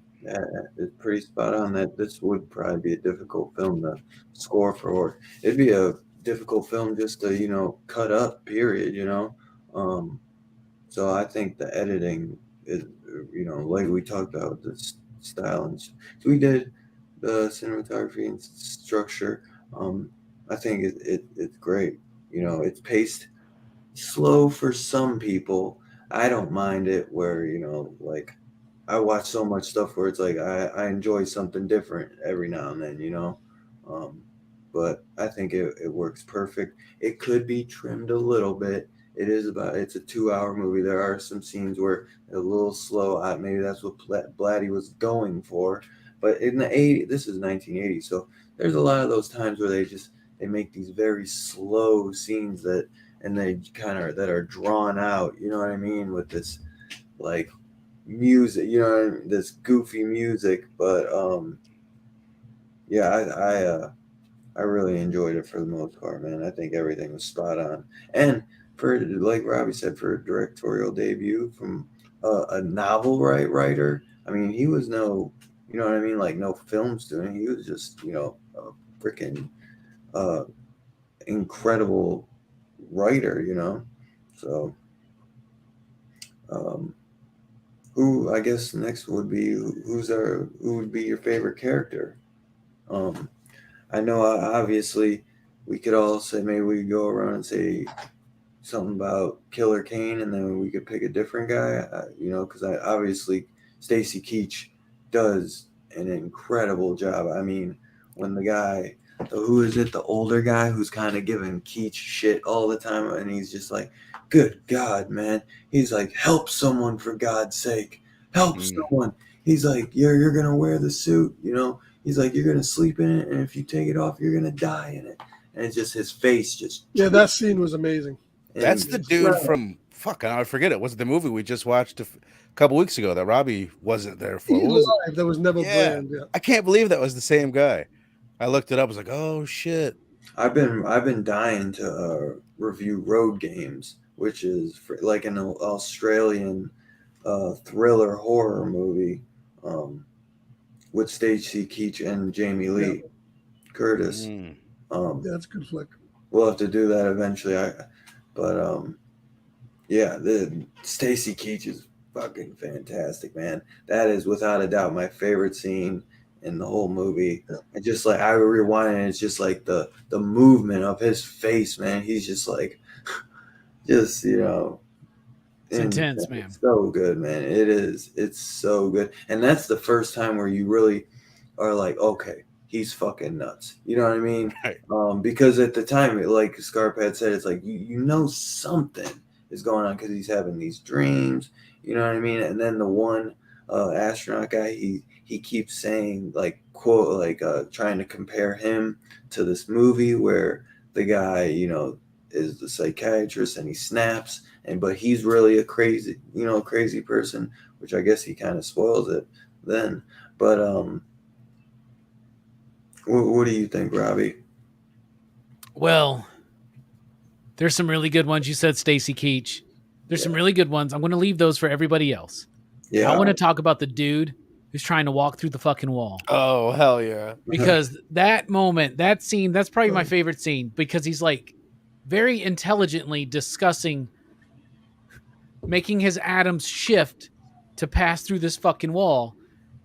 is pretty spot on that this would probably be a difficult film to score for. It'd be a difficult film just to cut up. Period. So I think the editing is, like we talked about the style and so we did the cinematography and structure. Um, I think it's great. It's paced slow for some people. I don't mind it where like I watch so much stuff where it's like I enjoy something different every now and then. Um, but I think it works perfect. It could be trimmed a little bit. It's a 2 hour movie. There are some scenes where a little slow. Maybe that's what Blatty was going for. But in the 80s, this is 1980, so there's a lot of those times where they make these very slow scenes and they kind of that are drawn out. You know what I mean? With this like music, this goofy music. But yeah, I really enjoyed it for the most part, man. I think everything was spot on, and for like Robbie said, for a directorial debut from a novel writer. I mean, he was no, you know what I mean, like no film student. He was just a freaking uh, incredible writer. So. Um, who I guess next would be who would be your favorite character? Um, I know obviously we could all say maybe we could go around and say something about Killer Kane, and then we could pick a different guy. Because I obviously Stacy Keach does an incredible job. I mean, when the guy, who is it, the older guy who's kind of giving Keach shit all the time, and he's just like, "Good God, man!" He's like, "Help someone for God's sake, help Mm. someone." He's like, "You're gonna wear the suit. He's like, "You're gonna sleep in it, and if you take it off, you're gonna die in it." And it's just his face just Yeah, that scene was amazing. That's the dude incredible. from fuck. I forget it. Was it the movie we just watched a couple weeks ago that Robbie wasn't there for? He What was it? Live, that was Neville Yeah, Brand. Yeah, I can't believe that was the same guy. I looked it up. I was like, oh shit. I've been dying to review Road Games, which is like an Australian thriller horror movie um, with Stacy Keach and Jamie yeah, Lee Curtis. Mm. Um, yeah. That's a good flick. we'll have to do that eventually. But yeah, the Stacy Keach is fucking fantastic, man. That is without a doubt my favorite scene in the whole movie. Yeah. And just like I rewind, and it's just like the movement of his face, man. He's just like, just It's and intense, man. it's so good, man. It is. It's so good, and that's the first time where you really are like, okay, he's fucking nuts. You know what I mean? Right. Because at the time, like Scarp had said, it's like you know something is going on because he's having these dreams. You know what I mean? And then the one astronaut guy, he keeps saying like quote like trying to compare him to this movie where the guy is the psychiatrist and he snaps but he's really a crazy person, which I guess he kind of spoils it then. But what do you think, Robbie? Well, there's some really good ones. You said Stacy Keach. There's some Yeah, really good ones. I'm going to leave those for everybody else. I yeah. want to talk about the dude who's trying to walk through the fucking wall. Oh hell yeah. Because that moment, that scene, that's probably my favorite scene because he's like very intelligently discussing making his atoms shift to pass through this fucking wall.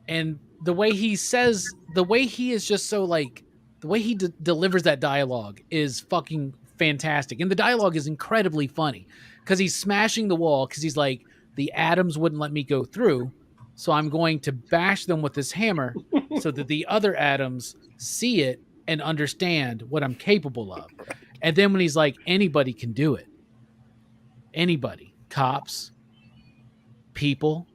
And the way he says, the way he is just so like, the way he delivers that dialogue is fucking fantastic. And the dialogue is incredibly funny because he's smashing the wall because he's like, the atoms wouldn't let me go through. So I'm going to bash them with this hammer so that the other atoms see it and understand what I'm capable of. And then when he's like, anybody can do it. Anybody, cops, people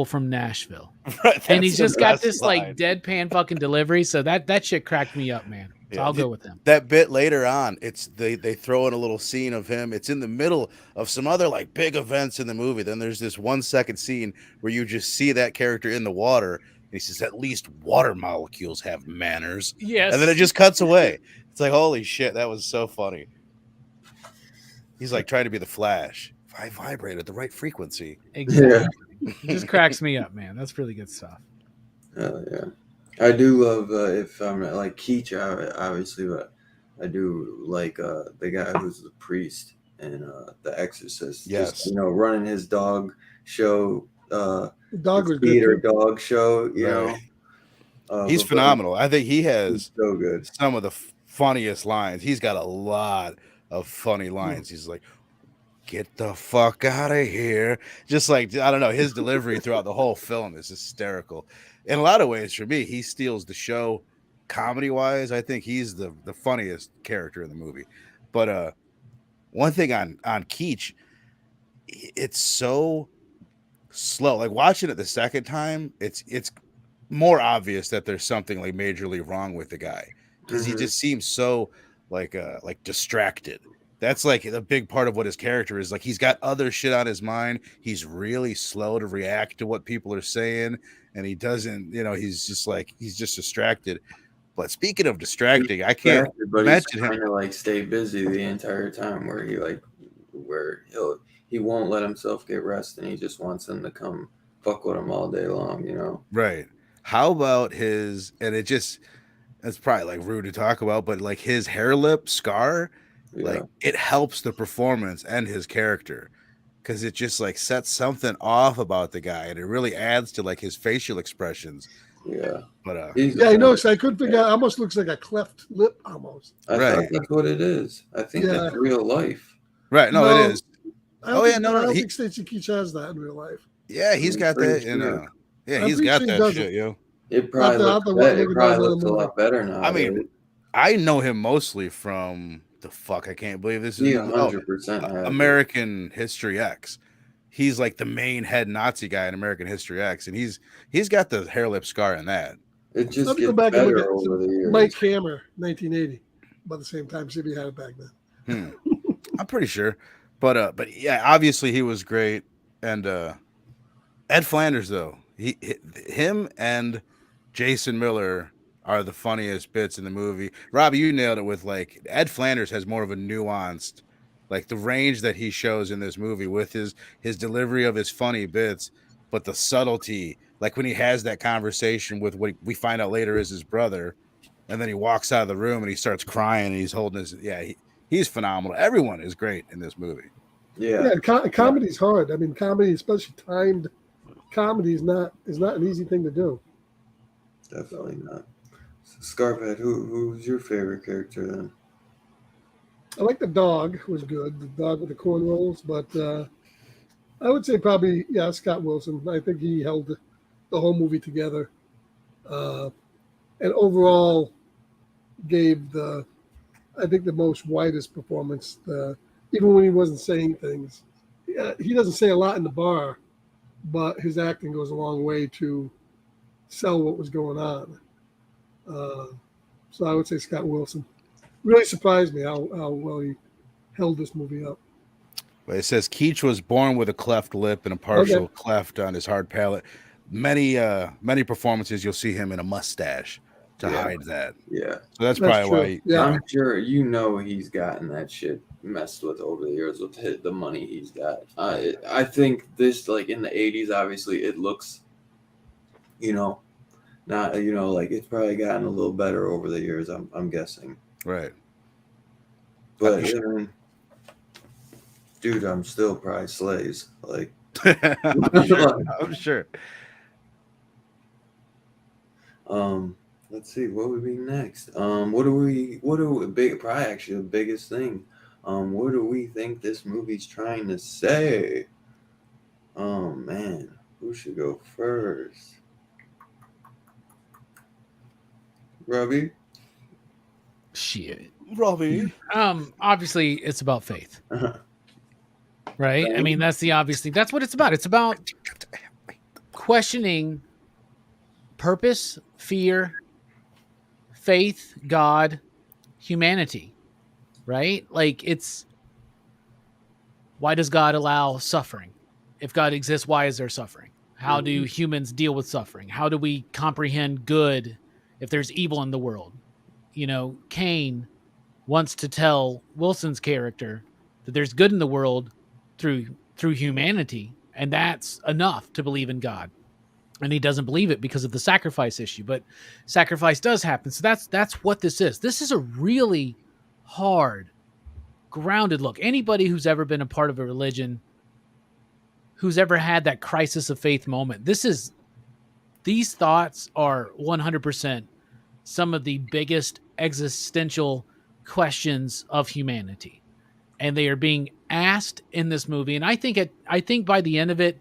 from Nashville. Right. And That's he's the just got best this like line. deadpan fucking delivery. So that shit cracked me up, man. So Yeah, I'll go with him. that bit later on, it's they throw in a little scene of him. It's in the middle of some other big events in the movie. Then there's this 1 second scene where you just see that character in the water, he says, "At least water molecules have manners." Yes. And then it just cuts away. It's like, holy shit, that was so funny. He's like trying to be the Flash. If I vibrate at the right frequency. Exactly. Just cracks me up, man. That's really good stuff. Yeah. I do love if I'm like Keach, obviously, but I do like the guy who's the priest in The Exorcist. Yes. Just running his dog show, The dog was good theater too. dog show. Right. He's before- phenomenal. I think he He's has so good. some of the funniest lines. He's got a lot of funny lines. He's like, "Get the fuck out of here." Just like, I don't know, his delivery throughout the whole film is hysterical. In a lot of ways, for me, he steals the show comedy wise. I think he's the funniest character in the movie. But one thing on Keach, it's so slow. Like watching it the second time, it's more obvious that there's something like majorly wrong with the guy, because he Mhm. just seems so like distracted. That's like a big part of what his character is. Like he's got other shit on his mind. He's really slow to react to what people are saying, and he doesn't, he's just distracted. But speaking of distracting, I can't But he's mention him. trying to like stay busy the entire time, where he won't let himself get rest, and he just wants them to come fuck with him all day long. Right. How about his, and it's probably like rude to talk about, but like his hair lip scar, like it helps the performance and his character, because it just like sets something off about the guy, and it really adds to like his facial expressions. Yeah. But Yeah, I noticed. I couldn't figure out. It almost looks like a cleft lip, almost. I Right. thought that's what it is. I think that's real life. Right. No, it is. I don't think Stacy Keach has that in real life. Yeah, he's got that. Sure. He's got that shit, yo. It probably looks a lot better now. I mean, I know him mostly from the fuck. I can't believe this is 100% American History X. He's like the main head Nazi guy in American History X, and he's got the hair lip scar in that. It just Let me gets go back and look better at over the years. Mike Hammer, 1980, about the same time. See if he had it back then. I'm pretty sure, but yeah, obviously he was great, and Ed Flanders though, him and Jason Miller are the funniest bits in the movie. Robbie, you nailed it with like Ed Flanders has more of a nuanced, like the range that he shows in this movie with his delivery of his funny bits, but the subtlety, like when he has that conversation with what we find out later is his brother, and then he walks out of the room and he starts crying and he's holding his he's phenomenal. Everyone is great in this movie. Yeah, comedy's hard. I mean, comedy, especially timed comedy, is not an easy thing to do. Definitely not. Scarphead, who's your favorite character then? I like the dog, was good. The dog with the cornrows, but I would say probably Scott Wilson. I think he held the whole movie together, and overall gave the most widest performance. Even when he wasn't saying things, he doesn't say a lot in the bar, but his acting goes a long way to sell what was going on. So I would say Scott Wilson. Really surprised me how well he held this movie up. It says Keach was born with a cleft lip and a partial cleft on his hard palate. Many performances you'll see him in a mustache to hide that. Yeah. So that's probably why. I'm sure he's gotten that shit messed with over the years with the money he's got. I think this, like in the 80s, obviously it looks, not, like it's probably gotten a little better over the years, I'm guessing. Right. But dude, I'm still probably slays. Like I'm sure. Let's see, what would be next? What do we probably actually the biggest thing. What do we think this movie's trying to say? Oh man, who should go first? Robbie? Shit. Robbie. Obviously it's about faith. Right? I mean, that's the obvious thing. That's what it's about. It's about questioning purpose, fear, faith, God, humanity. Right? Like why does God allow suffering? If God exists, why is there suffering? How do humans deal with suffering? How do we comprehend good if there's evil in the world? Kane wants to tell Wilson's character that there's good in the world through humanity, and that's enough to believe in God. And he doesn't believe it because of the sacrifice issue, but sacrifice does happen. So that's what this is. This is a really hard, grounded look. Anybody who's ever been a part of a religion, who's ever had that crisis of faith moment, these thoughts are 100% some of the biggest existential questions of humanity, and they are being asked in this movie. And I think by the end of it,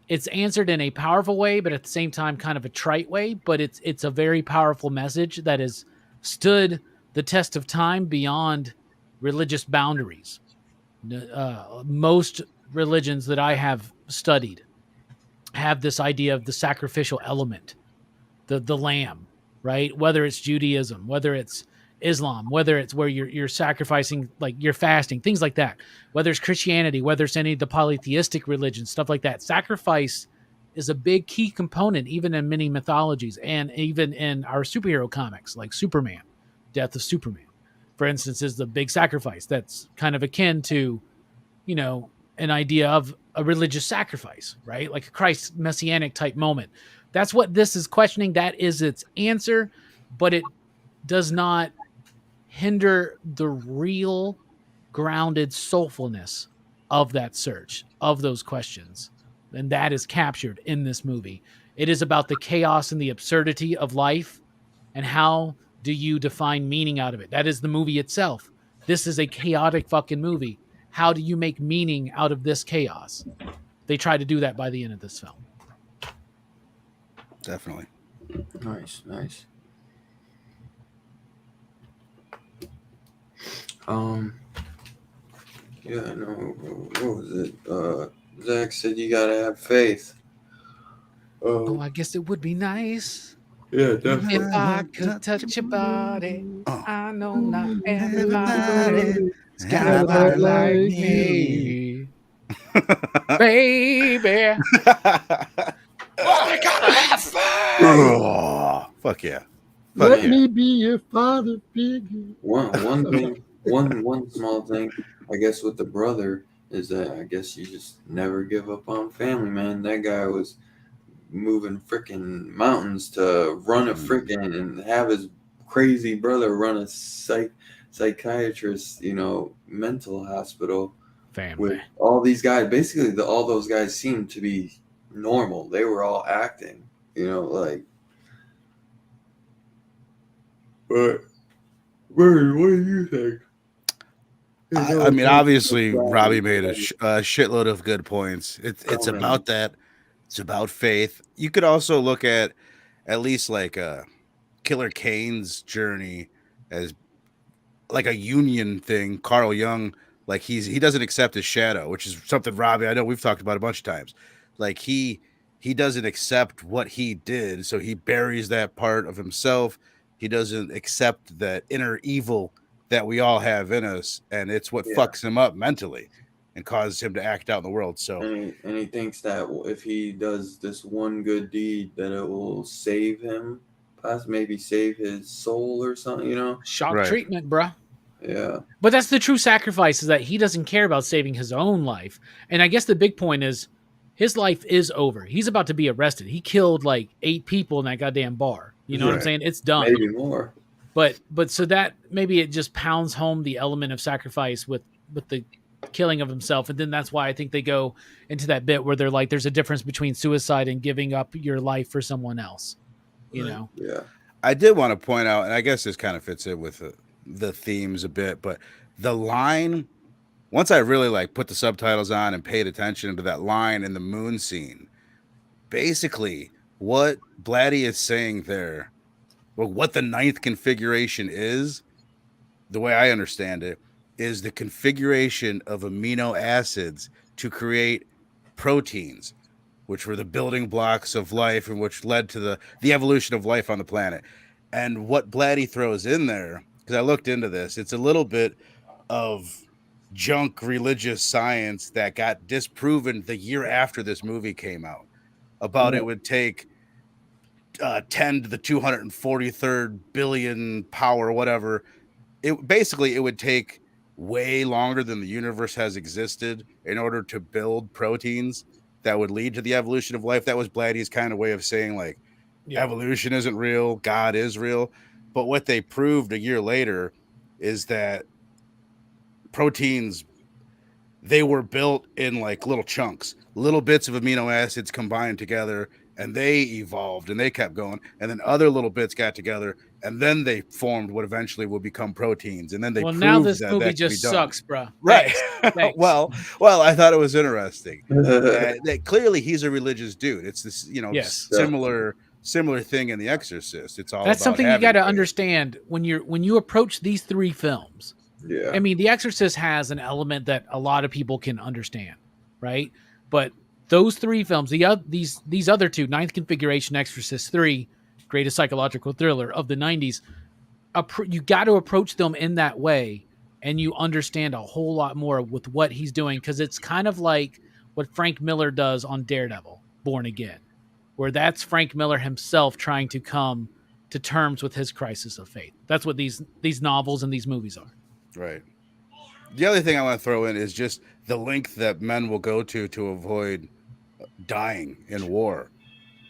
it's answered in a powerful way, but at the same time, kind of a trite way. But it's a very powerful message that has stood the test of time beyond religious boundaries. Most religions that I have studied have this idea of the sacrificial element, the lamb, right? Whether it's Judaism, whether it's Islam, whether it's where you're sacrificing, like you're fasting, things like that. Whether it's Christianity, whether it's any of the polytheistic religions, stuff like that. Sacrifice is a big key component, even in many mythologies and even in our superhero comics, like Superman, Death of Superman, for instance, is the big sacrifice. That's kind of akin to, an idea of a religious sacrifice, right? Like a Christ messianic type moment. That's what this is questioning. That is its answer, but it does not hinder the real grounded soulfulness of that search, of those questions. And that is captured in this movie. It is about the chaos and the absurdity of life, and how do you define meaning out of it? That is the movie itself. This is a chaotic fucking movie. How do you make meaning out of this chaos? They try to do that by the end of this film. Definitely. Nice. Yeah, no, what was it? Zach said you gotta have faith. Oh, I guess it would be nice. Yeah, If I could touch your body. I know not everybody's got a body like me. Baby. I gotta have faith. Oh, fuck yeah. Let me be your father figure. One thing, one small thing, I guess, with the brother is that I guess you just never give up on family, man. That guy was moving freaking mountains to run a freaking and have his crazy brother run a psychiatrist, mental hospital. Family. With all these guys. Basically, all those guys seemed to be normal. They were all acting, like. But, Bird, what do you think? I mean, obviously, Robbie made a shitload of good points. It's about that. It's about faith. You could also look at least like Killer Kane's journey as like a union thing. Carl Jung, like he doesn't accept his shadow, which is something Robbie, I know we've talked about a bunch of times. Like he doesn't accept what he did, so he buries that part of himself. He doesn't accept that inner evil that we all have in us, and it's what fucks him up mentally and causes him to act out in the world. So and he thinks that if he does this one good deed, that it will save him, possibly maybe save his soul or something, Shock treatment, bruh. Yeah. But that's the true sacrifice, is that he doesn't care about saving his own life. And I guess the big point is his life is over. He's about to be arrested. He killed like 8 people in that goddamn bar. You know what I'm saying? It's done. Maybe more. But so that maybe it just pounds home the element of sacrifice with the killing of himself. And then that's why I think they go into that bit where they're like, there's a difference between suicide and giving up your life for someone else. Yeah. I did want to point out, and I guess this kind of fits in with the themes a bit, but the line, once I really like put the subtitles on and paid attention to that line in the moon scene, basically what Blatty is saying there, well, what the 9th configuration is, the way I understand it, is the configuration of amino acids to create proteins, which were the building blocks of life and which led to the evolution of life on the planet. And what Blatty throws in there, because I looked into this, it's a little bit of junk religious science that got disproven the year after this movie came out. about Yeah. it would take 10 to the 243rd billion power, whatever. It would take way longer than the universe has existed in order to build proteins that would lead to the evolution of life. That was Blatty's kind of way of saying, like, evolution isn't real, God is real. But what they proved a year later is that proteins, they were built in like little chunks, little bits of amino acids combined together, and they evolved and they kept going. And then other little bits got together, and then they formed what eventually will become proteins. And then they Well, now proved this that movie that could be just done. sucks, bro. Right. Thanks. well, I thought it was interesting. That clearly he's a religious dude. It's this, Yes. similar thing in The Exorcist. It's all That's about something you having got to faith. understand when you approach these three films. Yeah. I mean, The Exorcist has an element that a lot of people can understand, right? But those three films, these other two, Ninth Configuration, Exorcist 3, greatest psychological thriller of the 90s, you got to approach them in that way, and you understand a whole lot more with what he's doing, because it's kind of like what Frank Miller does on Daredevil, Born Again, where that's Frank Miller himself trying to come to terms with his crisis of faith. That's what these novels and these movies are. Right. The other thing I want to throw in is just the length that men will go to avoid dying in war.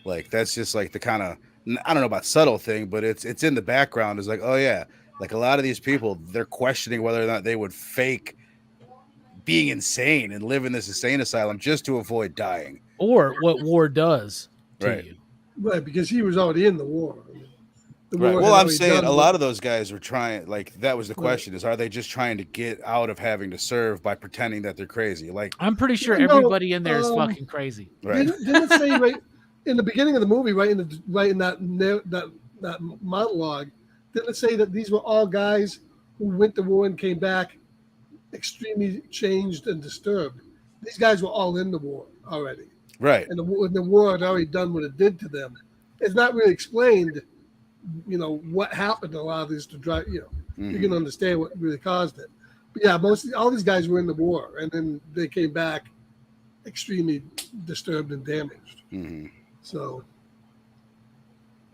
Like, that's just like the kind of, I don't know about subtle thing, but it's in the background. It's like, oh yeah, like a lot of these people, they're questioning whether or not they would fake being insane and live in this insane asylum just to avoid dying. Or what war does to Right. you. Right, because he was already in the war. I mean, the Right. war Well, had I'm already saying done a what- lot of those guys were trying, like, that was the Right. question, is are they just trying to get out of having to serve by pretending that they're crazy? Like, I'm pretty sure No, everybody in there is fucking crazy. right. Didn't it say right in the beginning of the movie, right in that monologue, didn't it say that these were all guys who went to war and came back extremely changed and disturbed? These guys were all in the war already, Right. and the war had already done what it did to them. It's not really explained, what happened to a lot of these to drive. You Mhm. can understand what really caused it. But yeah, all these guys were in the war, and then they came back extremely disturbed and damaged. Mhm. So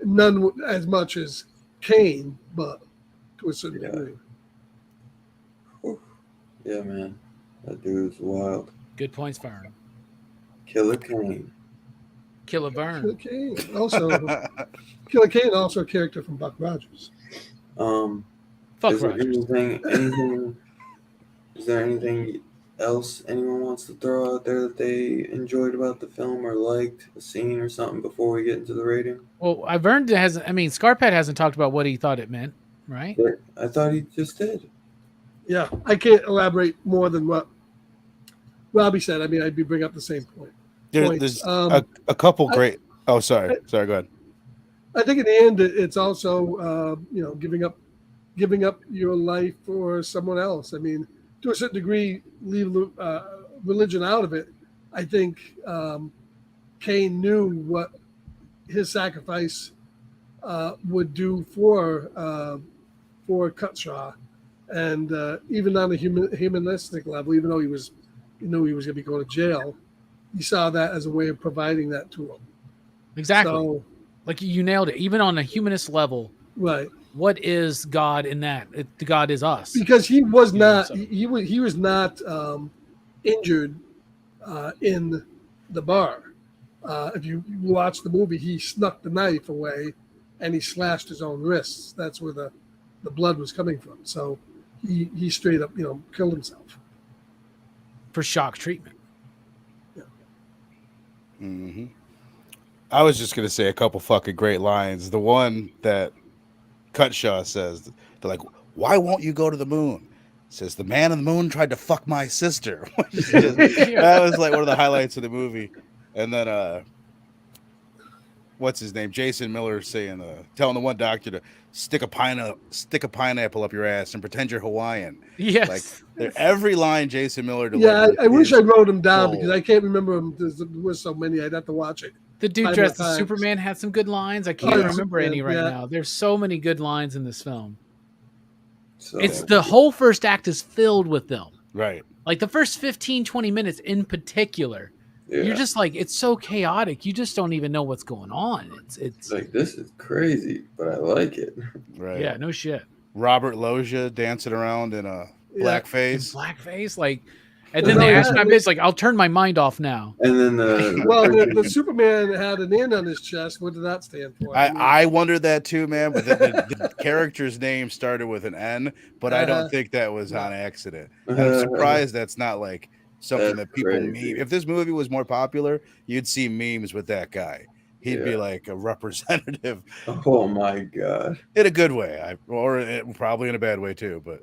none as much as Kane, but to a certain Yeah. degree. Yeah, man. That dude's wild. Good points, Vern. Killer Kane. Killer Killer Vern. Kane Killer Kane, also a character from Buck Rogers. Fuck Is there Rogers. is there anything else anyone wants to throw out there that they enjoyed about the film or liked, a scene or something before we get into the rating? Well, Vern hasn't. I mean, Scarpet hasn't talked about what he thought it meant, right? I thought he just did. Yeah, I can't elaborate more than what Robbie said. I mean, I'd bring up the same point. There's a couple great. Oh, sorry. Go ahead. I think in the end, it's also giving up your life for someone else. I mean, to a certain degree, leave religion out of it. I think Cain knew what his sacrifice would do for Cutshaw, and even on a humanistic level, even though he knew he was going to be going to jail, he saw that as a way of providing that to him. Exactly. So, like you nailed it. Even on a humanist level, right? What is God in that? God is us. Because he was not so. he was not injured in the bar. If you watch the movie, he snuck the knife away and he slashed his own wrists. That's where the blood was coming from. So he straight up killed himself for shock treatment. Yeah. Mm-hmm. I was just gonna say a couple fucking great lines. The one that Cutshaw says, they're like, "Why won't you go to the moon?" Says, "The man on the moon tried to fuck my sister." That was like one of the highlights of the movie. And then what's his name? Jason Miller saying, telling the one doctor to stick a pineapple up your ass and pretend you're Hawaiian. Yes. Like every line Jason Miller delivered. Yeah, I wish I wrote them down because I can't remember them. There was so many. I'd have to watch it. The dude dressed as Superman had some good lines. I can't remember any right now. There's so many good lines in this film. So it's the whole first act is filled with them. Right. Like the first 15, 20 minutes in particular You're just like, it's so chaotic. You just don't even know what's going on. It's like, this is crazy, but I like it. Right. yeah, no shit. Robert Loggia dancing around in a In blackface. blackface, like, and then they asked my bitch, like, I'll turn my mind off now. And then the Well, the Superman had an N on his chest. What did that stand for? I wondered that too, man. But the character's name started with an N, but I don't think that was on accident. And I'm surprised that's not like something that people meme. If this movie was more popular, you'd see memes with that guy. He'd be like a representative. Oh my god! In a good way, or probably in a bad way too. But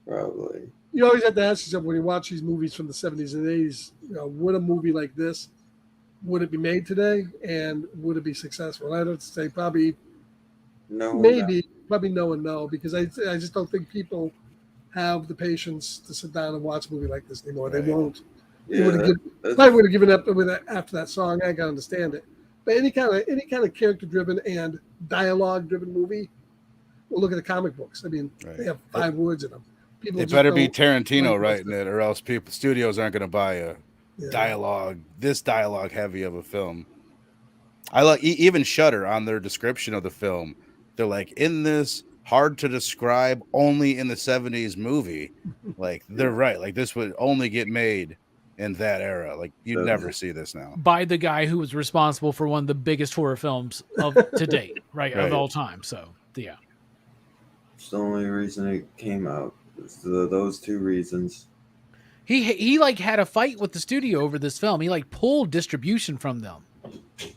probably. You always have to ask yourself when you watch these movies from the 70s and 80s, would a movie like this, would it be made today, and would it be successful? I'd have to say probably no, probably no and no, because I just don't think people have the patience to sit down and watch a movie like this anymore. Right. They won't. Yeah, probably would have given up with that after that song. I can understand it, but any kind of character-driven and dialogue-driven movie. Well, look at the comic books. I mean, they have 5 words in them. People it better be Tarantino writing it, or else studios aren't going to buy a dialogue heavy of a film. I like even Shudder on their description of the film. They're like, in this hard to describe, only in the 70s movie. Like, they're right. Like, this would only get made in that era. Like, you'd never see this now. By the guy who was responsible for one of the biggest horror films of to date, right, of all time. So, yeah. It's the only reason it came out. Those 2 reasons. He like had a fight with the studio over this film. He like pulled distribution from them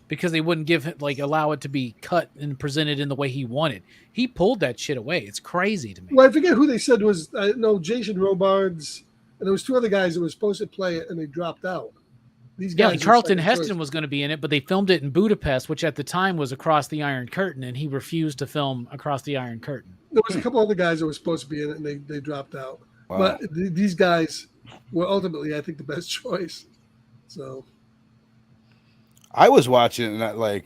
because they wouldn't allow it to be cut and presented in the way he wanted. He pulled that shit away. It's crazy to me. Well, I forget who they said was Jason Robards, and there was 2 other guys that were supposed to play it and they dropped out. These guys, Charlton Heston was going to be in it, but they filmed it in Budapest, which at the time was across the Iron Curtain, and he refused to film across the Iron Curtain. There was a couple other guys that were supposed to be in it, and they dropped out. Wow. But these guys were ultimately, I think, the best choice. So, I was watching and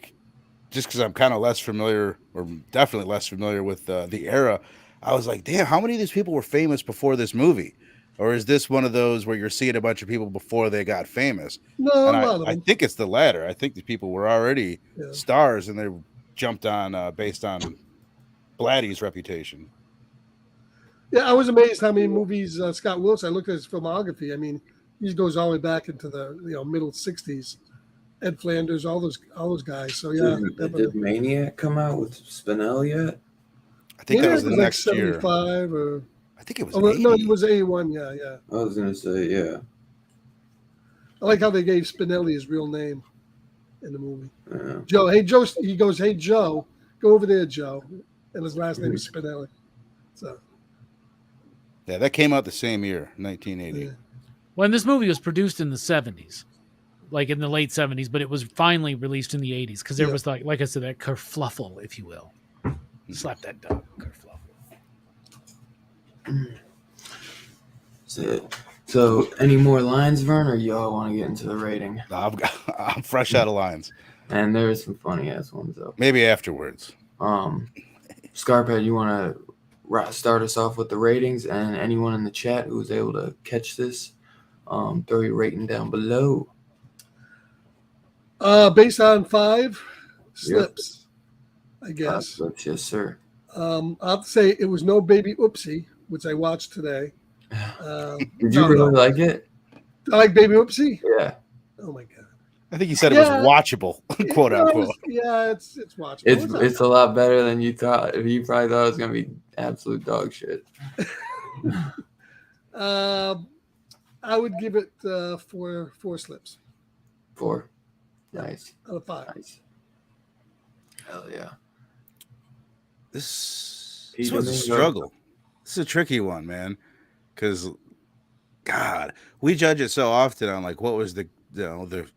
just because I'm kind of less familiar, or definitely less familiar with the era, I was like, damn, how many of these people were famous before this movie? Or is this one of those where you're seeing a bunch of people before they got famous? No, and I think it's the latter. I think these people were already stars, and they jumped on based on Blatty's reputation. Yeah, I was amazed how many movies Scott Wilson. I looked at his filmography. I mean, he goes all the way back into the middle '60s. Ed Flanders, all those guys. So yeah, did Maniac come out with Spinell yet? I think that was the next 75 year. Or I think it was. No, it was 81. Yeah. I was gonna say yeah. I like how they gave Spinelli his real name in the movie. Yeah. Joe. Hey Joe. He goes, hey Joe, go over there, Joe, and his last name is Spinelli. So. Yeah, that came out the same year, 1980. Yeah. When this movie was produced in the 70s, like in the late 70s, but it was finally released in the 80s because there was like I said, that kerfluffle, if you will. Slap that dog, kerfluffle. So, any more lines, Vern, or y'all want to get into the rating? I'm fresh out of lines. And there's some funny ass ones though. Maybe afterwards. Scarphead, you want to start us off with the ratings, and anyone in the chat who was able to catch this, throw your rating down below. Based on 5 slips, I guess. 5 slips, yes, sir. I'll have to say it was no Baby Oopsie, which I watched today. Did you really like it? I like Baby Oopsie? Yeah. Oh my god. I think you said it was watchable, quote unquote. It's watchable. It's a lot better than you thought. You probably thought it was gonna be absolute dog shit. I would give it 4 slips. 4. Nice. Out of 5. Nice. Hell yeah. This was a struggle. This is a tricky one, man. Because, God, we judge it so often on like what was the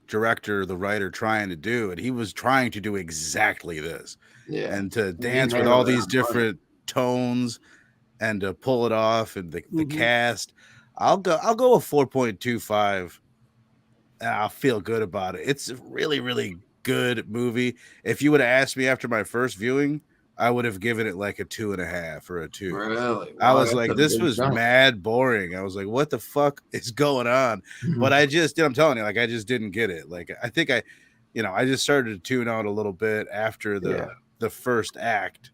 director, the writer trying to do, and he was trying to do exactly this. Yeah. And to dance with all these different tones and to pull it off, and the cast. I'll go with 4.25. And I'll feel good about it. It's a really, really good movie. If you would have asked me after my first viewing, I would have given it like a 2.5 or a 2. Really? I Wow, was that's like, a this big was jump. mad boring. I was like, what the fuck is going on? But I'm telling you, like, I just didn't get it. Like, I think I just started to tune out a little bit after the first act.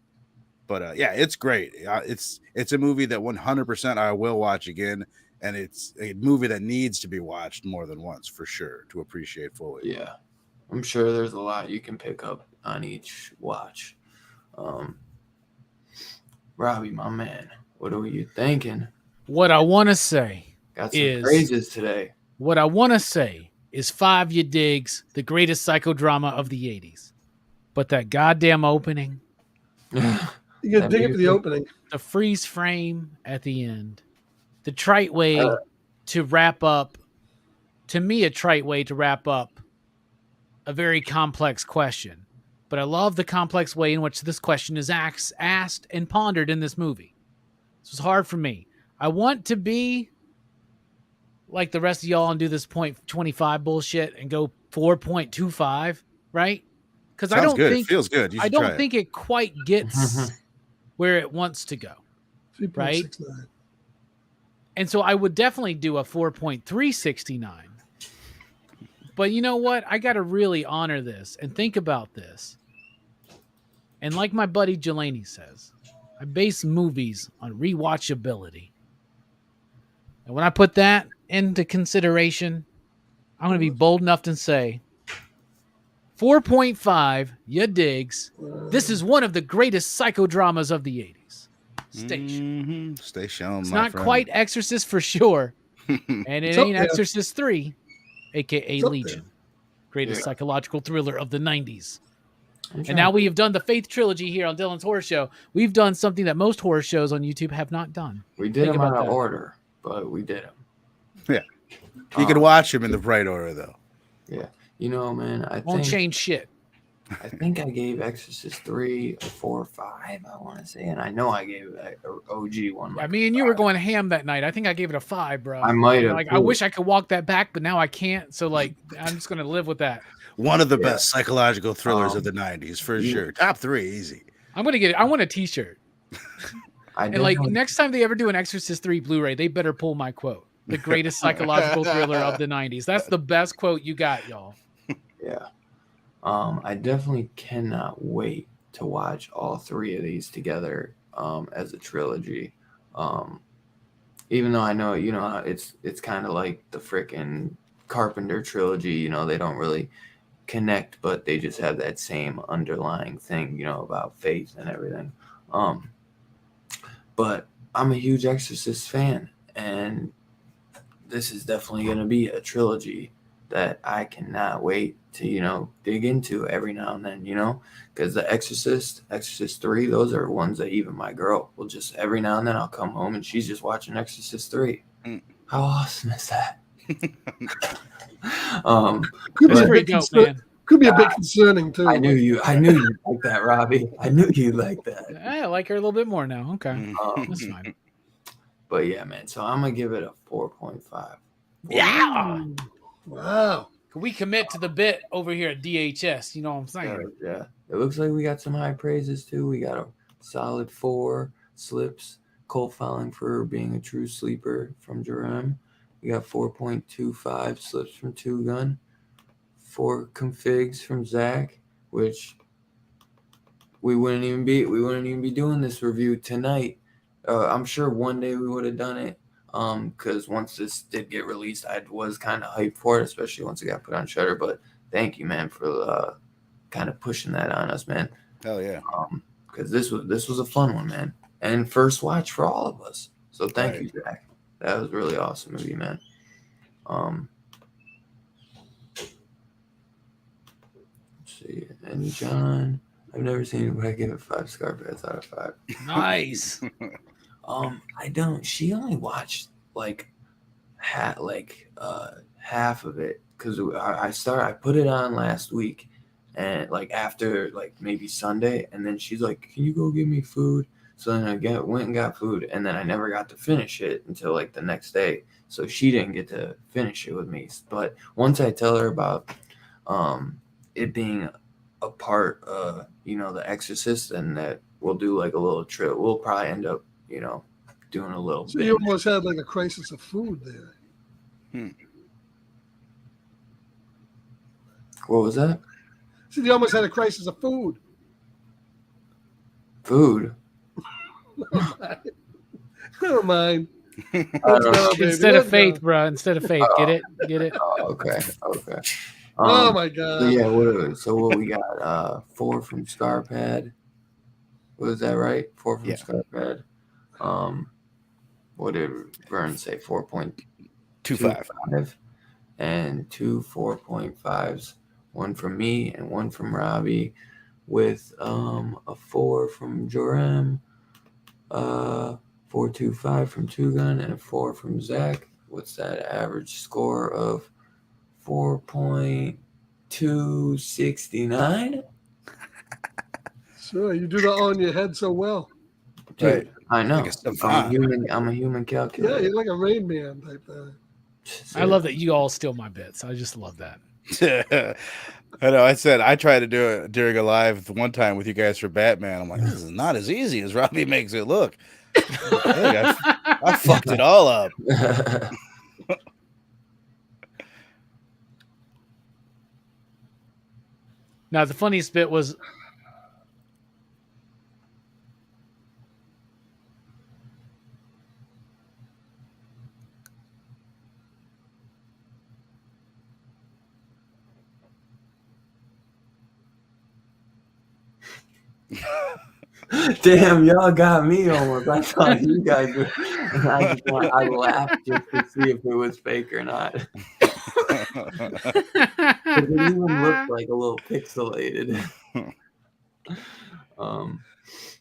But yeah, it's great. It's a movie that 100% I will watch again, and it's a movie that needs to be watched more than once for sure to appreciate fully. Yeah, I'm sure there's a lot you can pick up on each watch. Robbie, my man, what are you thinking? What I want to say Got some is praises today. What I want to say is Five Ya Digs, the greatest psychodrama of the 80s. But that goddamn opening, You gotta dig it for the opening. the freeze frame at the end, the trite way to wrap up, to me, a trite way to wrap up a very complex question. But I love the complex way in which this question is asked and pondered in this movie. This was hard for me. I want to be like the rest of y'all and do this 0.25 bullshit and go 4.25, right? Because I don't good. think It feels good. You I should try don't think it quite gets where it wants to go. 3.69. And so I would definitely do a 4.369. But you know what? I got to really honor this and think about this. And like my buddy Jelani says, I base movies on rewatchability. And when I put that into consideration, I'm going to be bold enough to say 4.5, ya digs. This is one of the greatest psychodramas of the 80s. Station. Station, It's my not friend. quite Exorcist for sure. And it It's up ain't there. Exorcist 3, a.k.a. It's up Legion. Greatest Yeah. psychological thriller of the 90s. And now we have done the Faith Trilogy here on Dylan's Horror Show. We've done something that most horror shows on YouTube have not done. We did Think them about out of that. order, but we did them. Yeah. You can watch them in the right order, though. Yeah. You know, man, Won't change shit. I think I gave Exorcist 3 a 4 or 5, I want to say. And I know I gave OG one. I mean, you were going ham that night. I think I gave it a 5, bro. I might have. Like, I wish I could walk that back, but now I can't. So, like, I'm just going to live with that. One of the best psychological thrillers of the 90s, for sure. Top 3, easy. I'm going to get it. I want a t-shirt. And, like, next time they ever do an Exorcist 3 Blu-ray, they better pull my quote. The greatest psychological thriller of the 90s. That's the best quote you got, y'all. Yeah. I definitely cannot wait to watch all 3 of these together as a trilogy. Even though I know, it's kind of like the frickin' Carpenter trilogy, they don't really connect, but they just have that same underlying thing, about faith and everything. But I'm a huge Exorcist fan, and this is definitely going to be a trilogy that I cannot wait to, dig into every now and then, because the Exorcist 3, those are ones that even my girl will just, every now and then I'll come home and she's just watching Exorcist 3. How awesome is that? Could be a bit man. Could be a bit concerning too. I knew you like that, Robbie. I knew you like that. I like her a little bit more now. Okay. That's fine. But yeah, man. So I'm gonna give it a 4.5. Yeah. Wow. Can we commit to the bit over here at DHS? You know what I'm saying? Yeah. It looks like we got some high praises too. We got a solid 4 slips. Cole Fowling for being a true sleeper from Jerem. We got 4.25 slips from Two Gun. 4 configs from Zach, which we wouldn't even be doing this review tonight. I'm sure one day we would have done it. Because once this did get released, I was kind of hyped for it, especially once it got put on Shudder. But thank you, man, for kind of pushing that on us, man. Hell yeah. Because this was a fun one, man, and first watch for all of us. So thank you, Zach. That was really awesome of you, man. Let's see, and John, I've never seen anybody give it 5 Scarpaths out of 5. Nice. I don't. She only watched like half of it because I put it on last week, and like after like maybe Sunday, and then she's like, "Can you go get me food?" So then I went and got food, and then I never got to finish it until like the next day. So she didn't get to finish it with me. But once I tell her about it being a part of, The Exorcist, and that we'll do like a little trip. We'll probably end up, doing a little. So you almost had like a crisis of food there. What was that? So you almost had a crisis of food. Food. Never mind. Instead of faith, bro. Instead of faith. Get it? Get it? Oh, okay. Oh my god. So yeah, what we got? 4 from Scarpad. Was that right? 4 from Scarpad. What did Vern say? 4.25. And 2 4.5s. 1 from me and 1 from Robbie, with a 4 from Jorem, 4.25 from Two Gun, and a 4 from Zach. What's that average score of 4.269? Sure, you do that all in your head so well. Dude, Right. I know. I'm a human calculator. Yeah, you're like a Rain Man type thing. I love that you all steal my bits. I just love that. I know. I said I tried to do it during a live one time with you guys for Batman. I'm like, this is not as easy as Robbie makes it look. I fucked it all up. Now, the funniest bit was damn, y'all got me almost. I thought you guys were. I laughed just to see if it was fake or not. It even looked like a little pixelated.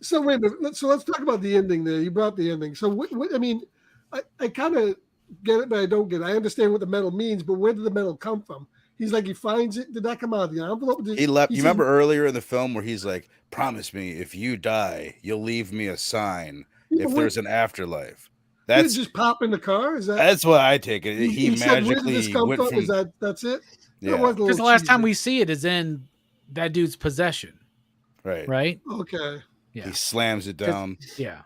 So wait a minute. So let's talk about the ending there. You brought the ending. So what I mean, I kind of get it, but I don't get it. I understand what the metal means, but where did the metal come from? He's like, he finds it. Did that come out of the envelope? He left. You remember earlier in the film where he's like, "Promise me, if you die, you'll leave me a sign if there's an afterlife." That's just pop in the car. Is that? That's what I take it. He magically said, where did this come went from. Is that's it? Yeah. Because the last time we see it is in that dude's possession. Right. Right. Okay. Yeah. He slams it down. Yeah.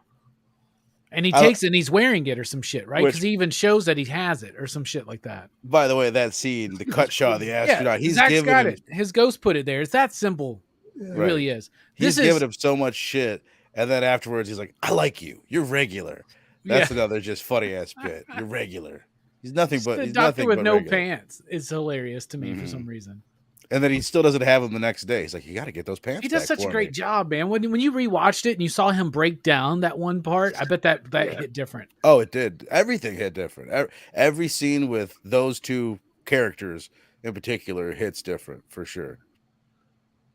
And he takes it and he's wearing it or some shit, right? Because he even shows that he has it or some shit like that. By the way, that scene, the cut shot, the astronaut, he's Zach's giving got him, it. His ghost put it there. It's that simple. It really is. He's giving him so much shit. And then afterwards, he's like, I like you. You're regular. That's another just funny ass bit. You're regular. He's nothing but the doctor with no regular. pants. It's hilarious to me for some reason. And then he still doesn't have them the next day. He's like, you got to get those pants. He does such a great job, man. When you rewatched it and you saw him break down that one part, I bet that hit different. Oh, it did. Everything hit different. Every scene with those two characters in particular hits different for sure.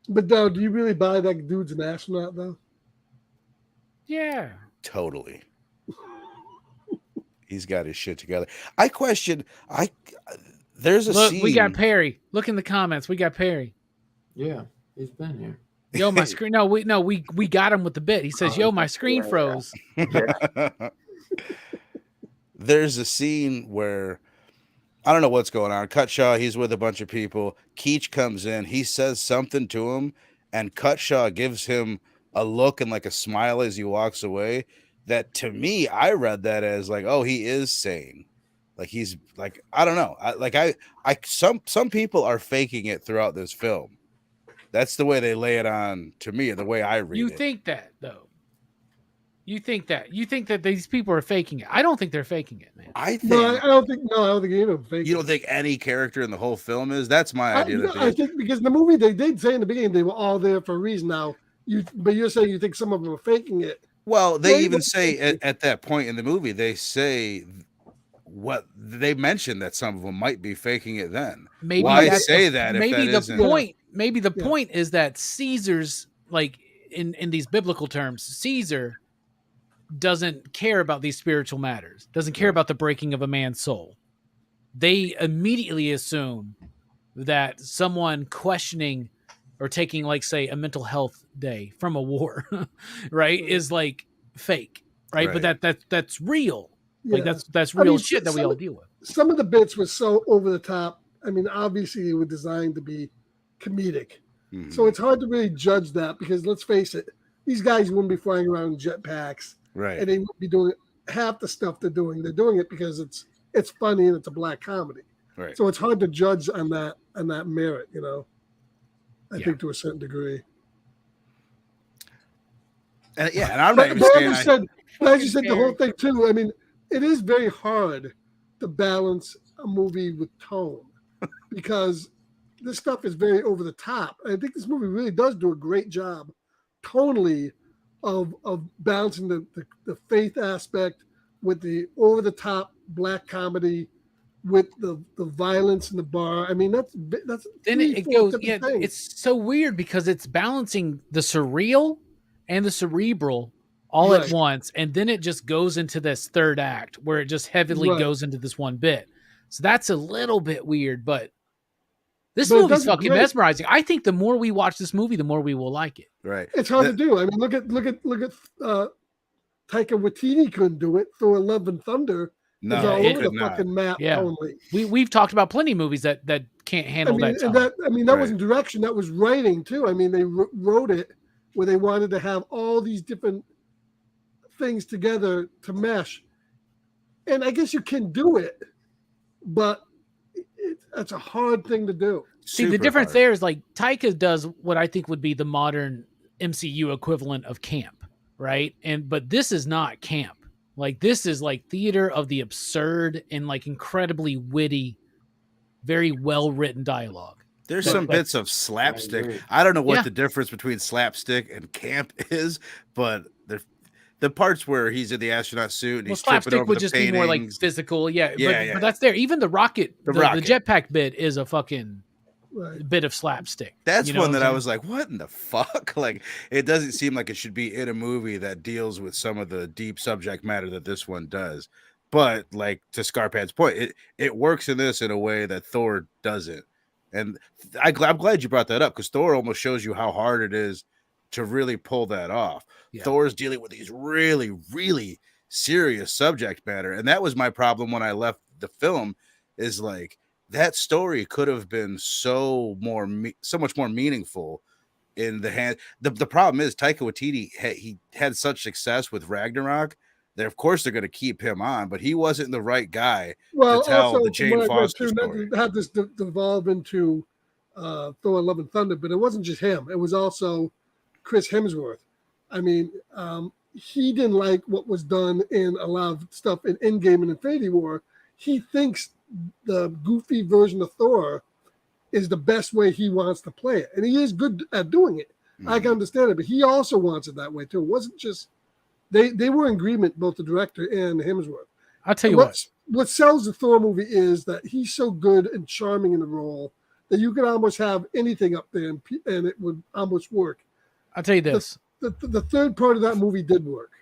But do you really buy that dude's an astronaut though? Yeah, totally. He's got his shit together. I question. There's a scene. We got Perry. Look in the comments. We got Perry. Yeah, he's been here. Yo, my screen. We got him with the bit. He says, "Yo, my screen froze." There's a scene where I don't know what's going on. Cutshaw, he's with a bunch of people. Keach comes in. He says something to him, and Cutshaw gives him a look and like a smile as he walks away. That to me, I read that as like, oh, he is sane. Like he's like, I don't know. Some people are faking it throughout this film. That's the way they lay it on to me, the way I read it. You think that though? You think that these people are faking it? I don't think they're faking it, man. I don't think anyone faking. You don't think any character in the whole film is? That's my idea. I think because in the movie they did say in the beginning they were all there for a reason. Now but you're saying you think some of them are faking it. Well, they even say at that point in the movie, they say what they mentioned that some of them might be faking it. Then maybe why say that? Maybe the point. Maybe the point is that Caesar's like in these biblical terms, Caesar doesn't care about these spiritual matters. Doesn't care about the breaking of a man's soul. They immediately assume that someone questioning or taking, like, say, a mental health day from a war, right, is like fake, right? But that's real. Yeah. Like that's real shit that we all deal with. Some of the bits were so over the top. I mean, obviously they were designed to be comedic, so it's hard to really judge that because let's face it, these guys wouldn't be flying around in jetpacks, Right. and they wouldn't be doing half the stuff they're doing. They're doing it because it's funny and it's a black comedy. Right. So it's hard to judge on that merit, I Yeah. think to a certain degree. And I'm not But even but saying as you said the whole thing too. I mean, it is very hard to balance a movie with tone because this stuff is very over the top. I think this movie really does do a great job tonally of balancing the faith aspect with the over the top black comedy with the violence in the bar. I mean, that's Then three, it four goes, different yeah, things. it's so weird because it's balancing the surreal and the cerebral all Right. at once, and then it just goes into this third act where it just heavily Right. goes into this one bit. So that's a little bit weird, but this But it movie's does it fucking great. mesmerizing. I think the more we watch this movie, the more we will like it. right. It's hard to do. I mean, look at Taika Waititi couldn't do it. Thor: Love and Thunder No, is all he over the could not. fucking map Yeah. tonally. We've talked about plenty of movies that can't handle that tone. that Right. wasn't direction, that was writing too. I mean, they wrote it where they wanted to have all these different things together to mesh. And I guess you can do it, but it's a hard thing to do. See, the Super difference hard. there is like Taika does what I think would be the modern MCU equivalent of camp, right? But this is not camp. Like this is like theater of the absurd and like incredibly witty, very well written dialogue. There's That- some that- bits of slapstick. agree. I don't know what Yeah. the difference between slapstick and camp is, but the parts where he's in the astronaut suit and Well, he's tripping slapstick over would the just paintings. be more like physical, yeah. Yeah, But that's there. Even the rocket, the rocket. jetpack bit is a fucking Right. bit of slapstick. That's You know one what that I'm I was like, what in the fuck? Like, it doesn't seem like it should be in a movie that deals with some of the deep subject matter that this one does. But like to Scarpad's point, it works in this in a way that Thor doesn't. And I'm glad you brought that up because Thor almost shows you how hard it is to really pull that off. Yeah. Thor's dealing with these really, really serious subject matter. And that was my problem when I left the film is like, that story could have been so much more meaningful in the hand. The problem is Taika Waititi he had such success with Ragnarok that of course they're going to keep him on, but he wasn't the right guy Well, to tell also, the from Jane what I read Foster too, not story. to have this devolve into Thor: Love and Thunder, but it wasn't just him. It was also Chris Hemsworth. I mean, he didn't like what was done in a lot of stuff in Endgame and Infinity War. He thinks the goofy version of Thor is the best way he wants to play it. And he is good at doing it. I can understand it, but he also wants it that way too. It wasn't just they were in agreement, both the director and Hemsworth. I'll tell you What sells the Thor movie is that he's so good and charming in the role that you could almost have anything up there and it would almost work. I'll tell you this. The third part of that movie did work.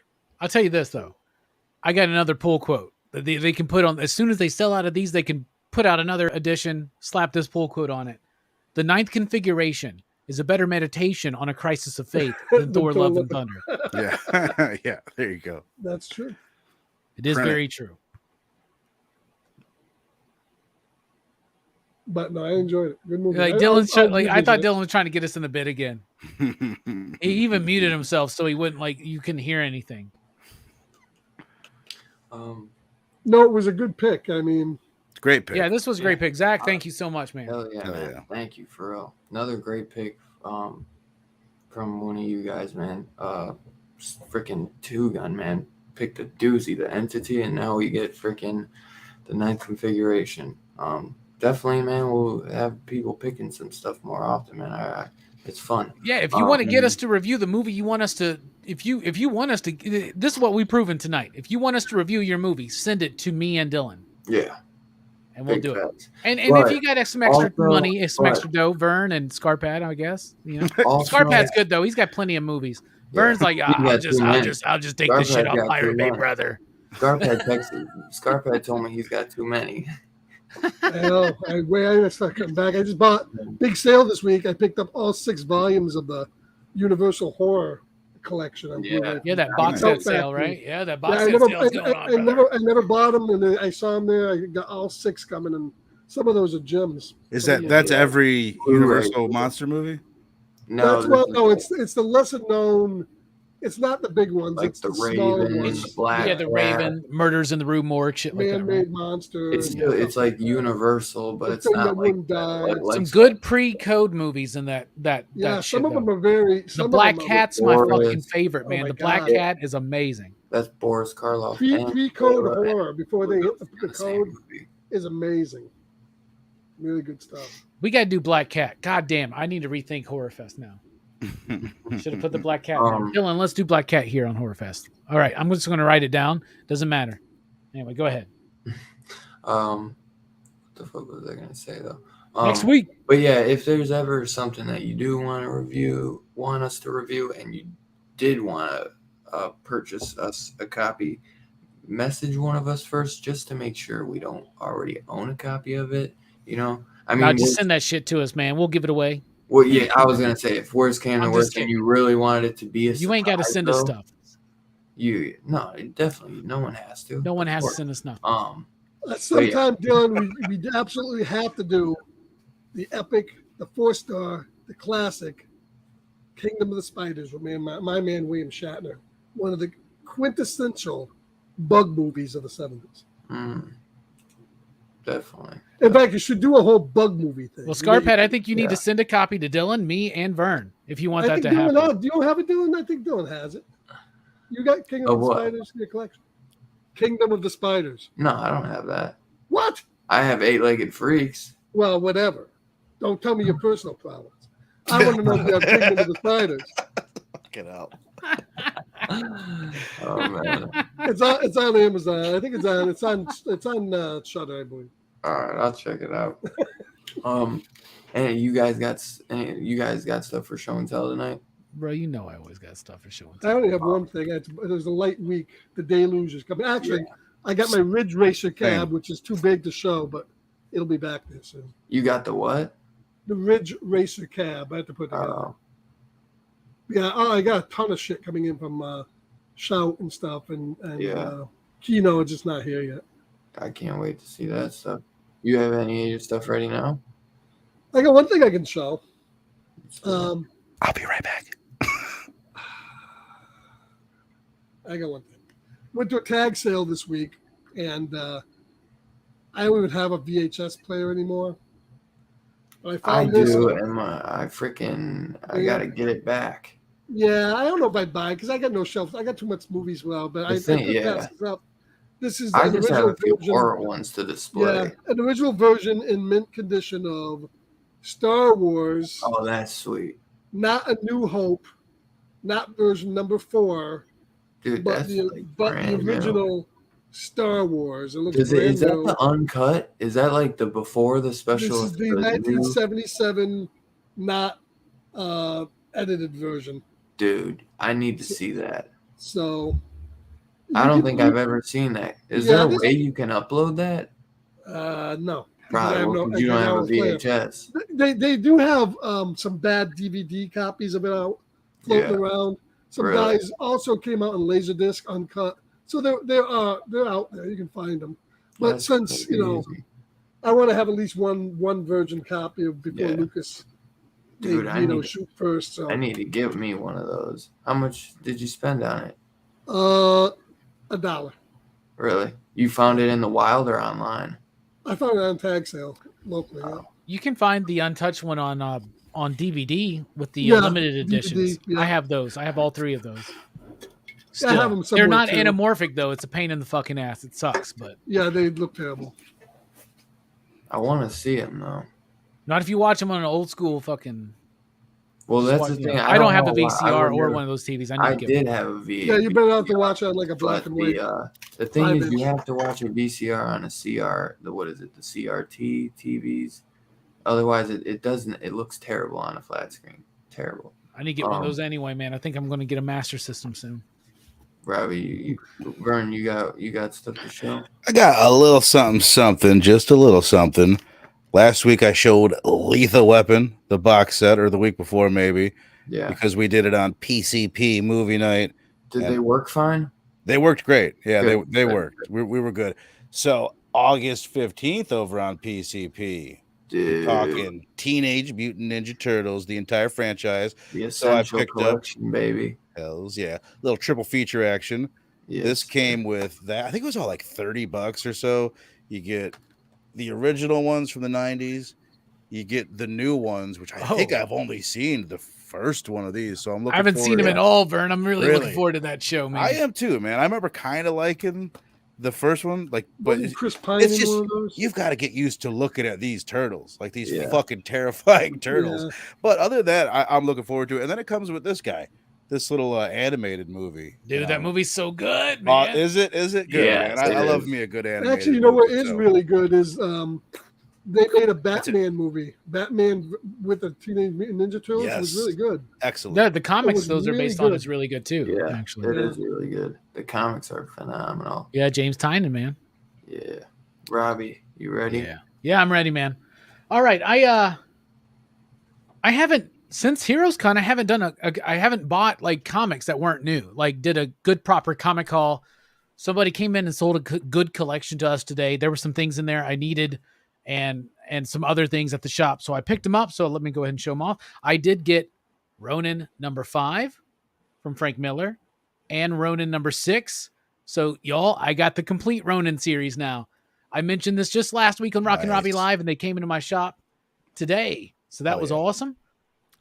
I'll tell you this though. I got another pull quote that they can put on as soon as they sell out of these. They can put out another edition, slap this pull quote on it. The ninth configuration is a better meditation on a crisis of faith than Thor: Love and Thunder. Yeah. Yeah, there you go. That's true. It is Print it. very true. But no, I enjoyed it. Good movie. Like I thought Dylan was trying to get us in the bit again. He even muted himself so he wouldn't you couldn't hear anything. No, it was a good pick. I mean, Great pick. Yeah, this was a great pick. Zach, thank you so much, man. Hell yeah, Hell man. yeah. Thank you for real. Another great pick from one of you guys, man. Freaking Two Gun, man. Picked a doozy, the Entity, and now we get freaking the ninth configuration. Definitely, man, we'll have people picking some stuff more often, man. It's fun. Yeah, if you want to get us to review the movie, you want us to if you want us to this is what we've proven tonight. If you want us to review your movie, send it to me and Dylan. Yeah. And we'll Big do it. facts. And But if you got some extra also- money, some but- extra dough, Vern and Scarpad, I guess. You know, Also- Scarpad's good though. He's got plenty of movies. Vern's like, He's got I'll too many. just take this shit Scarpad off got Pirate too Bay, many. brother. Scarpad told me he's got too many. I know. I start cutting back. I just bought big sale this week. I picked up all 6 volumes of the Universal Horror collection. On Yeah. Blu-ray. Yeah, that box Felt set sale, factory. right? Yeah, that Yeah, box I set never, sale is going on. I brother. never bought them, and then I saw them there. I got all 6 coming, and some of those are gems. Is Some of that's them- every Blu-ray. Universal monster movie? No, It's the lesser known It's not the big ones. Like it's the smaller Raven, ones. the Black Yeah, the Cat. Raven, Murders in the Rue Morgue, shit like that. Man-made Right? monster. It's and still, stuff it's like that. Universal, but The it's thing not that like wouldn't die. Some like good pre-code movies in that Yeah, shit, some of them though. are very. The Some Black of them Cat's my Boris. fucking favorite, Oh man. my The Black God. Cat is amazing. That's Boris Karloff. Pre-code horror before they hit the the same code movie. is amazing. Really good stuff. We gotta do Black Cat. God damn, I need to rethink Horror Fest now. Should have put the Black Cat in there. Dylan, let's do Black Cat here on Horror Fest. All right, I'm just gonna write it down. Doesn't matter. Anyway, go ahead. What the fuck was I gonna say though? Next week. But yeah, if there's ever something that you do want us to review, and you did want to purchase us a copy, message one of us first, just to make sure we don't already own a copy of it. You know, I mean, Just send that shit to us, man. We'll give it away. Well, yeah, I was gonna say, if worse came to I'm worse, just and kidding. you really wanted it to be a You ain't got to surprise, send us though, stuff. No, definitely, no one has to. No one of has to course. send us nothing. Sometime, Dylan, we absolutely have to do the epic, the 4-star, the classic Kingdom of the Spiders with my man William Shatner. One of the quintessential bug movies of the 70s. Definitely. In fact, you should do a whole bug movie thing. Well, Scarpet, I think you need to send a copy to Dylan, me, and Vern if you want that to happen. Do you have it, Dylan? I think Dylan has it. You got Kingdom of the Spiders in your collection? Kingdom of the Spiders. No, I don't have that. What? I have 8-Legged Freaks. Well, whatever. Don't tell me your personal problems. I want to know if you have Kingdom of the Spiders. Get out. Oh man. It's on Amazon. I think it's on Shudder, I believe. All right, I'll check it out. And you guys got stuff for show and tell tonight? Bro, you know I always got stuff for show and I tell. only have one thing. There's a light week. The deluge is coming. Actually, I got my Ridge Racer cab, which is too big to show, but it'll be back there soon. You got the what? The Ridge Racer cab. I have to put it together. Yeah. Oh, I got a ton of shit coming in from Shout and stuff, and Kino is just not here yet. I can't wait to see that stuff. You have any of your stuff ready now? I got one thing I can show. I'll be right back. I got one thing. Went to a tag sale this week, and I don't even have a VHS player anymore. But I do, and I gotta get it back. Yeah, I don't know if I'd buy it because I got no shelf. I got too much movies well, but I could pass this up. This is I an just have original a few version. horror ones to display. Yeah, an original version in mint condition of Star Wars. Oh, that's sweet. Not A New Hope, not version number 4. Dude, but the original Star Wars. It looks is that the uncut? Is that like the before the special? This is the 1977 not edited version. Dude, I need to see that. So I don't think I've ever seen that. Is there a way you can upload that? No. Probably. You don't have a VHS. They do have some bad DVD copies of it out floating around. Some guys also came out in Laserdisc uncut, so they're out there. You can find them. But since I want to have at least one virgin copy before Lucas. Dude, I need shoot first. So I need to give me one of those. How much did you spend on it? $1. Really? You found it in the wild or online? I found it on tag sale locally. Yeah. You can find the untouched one on DVD with the limited editions. DVD, I have those. I have all 3 of those. Still, I have them they're not anamorphic though. It's a pain in the fucking ass. It sucks, but yeah, they look terrible. I want to see them though. Not if you watch them on an old school fucking. Well, that's the thing. I don't have a VCR or one of those TVs. I did have a VCR. Yeah, you better have to watch it on like a black and white. The thing is, you have to watch a VCR on a CR. The CRT TVs. Otherwise, it doesn't. It looks terrible on a flat screen. Terrible. I need to get one of those anyway, man. I think I'm going to get a Master System soon. Robbie, Vern, you got stuff to show? I got a little something, just a little something. Last week I showed Lethal Weapon, the box set, or the week before maybe. Yeah. Because we did it on PCP movie night. Did they work fine? They worked great. Yeah, good. they worked. We were good. So August 15th over on PCP. Dude, talking Teenage Mutant Ninja Turtles, the entire franchise. the So I essential picked up collection, baby. Hells yeah, little triple feature action. Yes, This sir. came with that. I think it was all like $30 or so. You get the original ones from the 90s. You get the new ones, which I think Oh. I've only seen the first one of these. So I'm looking I haven't seen forward him to at all, Vern. I'm really looking Really? forward to that show, man. I am too, man. I remember kind of liking the first one, like, but Wasn't Chris Pine it's in just one of those? you've got to get used to looking at these turtles, like these Yeah. fucking terrifying turtles. Yeah. But other than that, I'm looking forward to it. And then it comes with this guy, this little animated movie. Dude, that movie's so good, man. Is it? Is it good, Yes, man? I it love is. me a good animated. Actually, you know what movie, is so. really good is they made a That's it. Batman movie. Batman with the Teenage Mutant Ninja Turtles was Yes. really good. Excellent. The comics was those are really based on good. is really good too. Yeah, Actually, it Yeah. is really good. The comics are phenomenal. yeah, James Tynion, man. Yeah, Robbie, you ready? Yeah, I'm ready, man. All right, I haven't since Heroes Con. I haven't done I haven't bought like comics that weren't new. Like did a good proper comic haul. Somebody came in and sold a good collection to us today. There were some things in there I needed, and some other things at the shop. So I picked them up. So let me go ahead and show them off. I did get Ronin #5 from Frank Miller, and Ronin #6. So y'all, I got the complete Ronin series now. I mentioned this just last week on Rockin' Robbie Nice. Live, and they came into my shop today. So that Hell was yeah. awesome.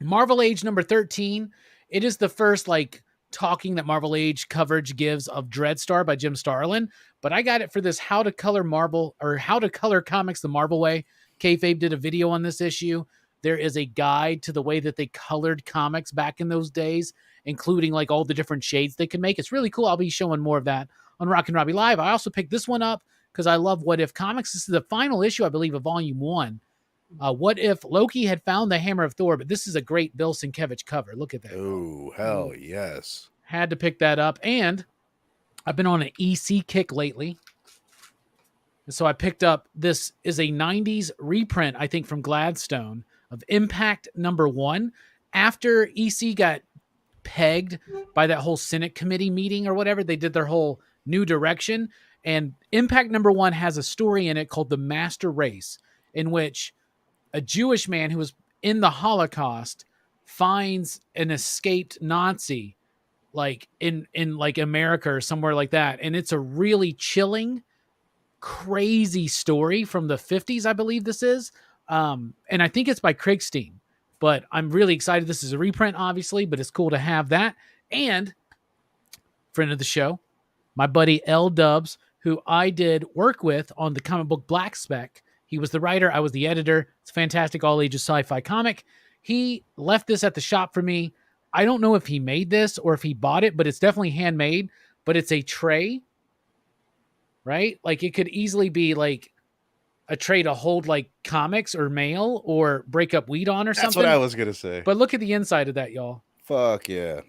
Marvel Age #13. It is the first like talking that Marvel Age coverage gives of Dreadstar by Jim Starlin. But I got it for this How to Color Marvel or How to Color Comics the Marvel Way. Kayfabe did a video on this issue. There is a guide to the way that they colored comics back in those days, including like all the different shades they can make. It's really cool. I'll be showing more of that on Rockin' Robbie Live. I also picked this one up because I love What If Comics. This is the final issue, I believe, of Volume 1. What if Loki had found the Hammer of Thor? But this is a great Bill Sienkiewicz cover. Look at that. Oh, hell yes. Had to pick that up. And I've been on an EC kick lately. And so I picked up, this is a 90s reprint, I think, from Gladstone of Impact #1. After EC got pegged by that whole Senate committee meeting or whatever, they did their whole new direction. And Impact #1 has a story in it called The Master Race, in which a Jewish man who was in the Holocaust finds an escaped Nazi like in like America or somewhere like that. And it's a really chilling, crazy story from the 50s, I believe this is. And I think it's by Kriegstein, but I'm really excited. This is a reprint, obviously, but it's cool to have that. And friend of the show, my buddy L Dubs, who I did work with on the comic book Black Spec. He was the writer. I was the editor. It's a fantastic all ages sci-fi comic. He left this at the shop for me. I don't know if he made this or if he bought it, but it's definitely handmade. But it's a tray, right? Like it could easily be like a tray to hold like comics or mail or break up weed on or something. That's what I was going to say. But look at the inside of that, y'all. Fuck yeah.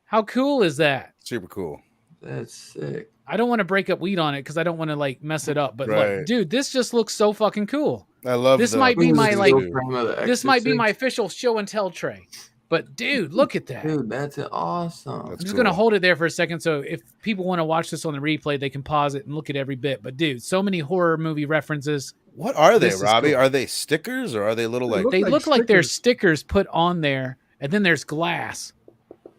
How cool is that? Super cool. That's sick. I don't want to break up weed on it because I don't want to like mess it up. But Right. look, dude, this just looks so fucking cool. I love This the might be Who's my, the like- still frame of the This might be my Exorcist? official show and tell tray. But dude, look at that. Dude, that's awesome. I'm That's just cool. going to hold it there for a second. So if people want to watch this on the replay, they can pause it and look at every bit. But dude, so many horror movie references. What are they, This is Robbie? cool. Are they stickers or are they little like? Look They like look like there's stickers. stickers put on there, and then there's glass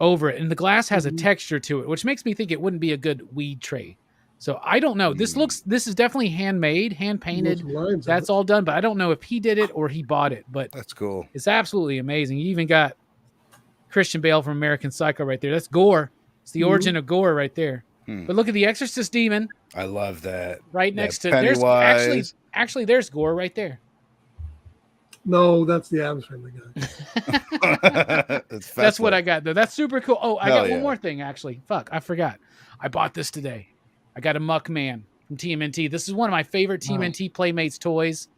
over it. And the glass has a Mhm. texture to it, which makes me think it wouldn't be a good weed tray. So I don't know. This is definitely handmade, hand painted. Those lines That's all done, but I don't know if he did it or he bought it. But That's cool. it's absolutely amazing. You even got Christian Bale from American Psycho right there. That's gore. It's the Mhm. origin of gore right there. Hmm. But look at the Exorcist demon I love that. right That next to there's Pennywise. actually there's gore right there. No, that's the Addams Family guy. That's what I got though. That's super cool. Oh, I Hell got yeah. one more thing actually. Fuck, I forgot. I bought this today. I got a Muck Man from TMNT. This is one of my favorite TMNT Playmates toys.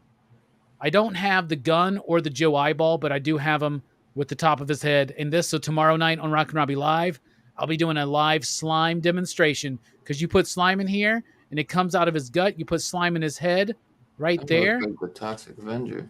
I don't have the gun or the Joe Eyeball, but I do have him with the top of his head. And this, so tomorrow night on Rockin' Robbie Live, I'll be doing a live slime demonstration because you put slime in here and it comes out of his gut. You put slime in his head right there. Like the Toxic Avenger.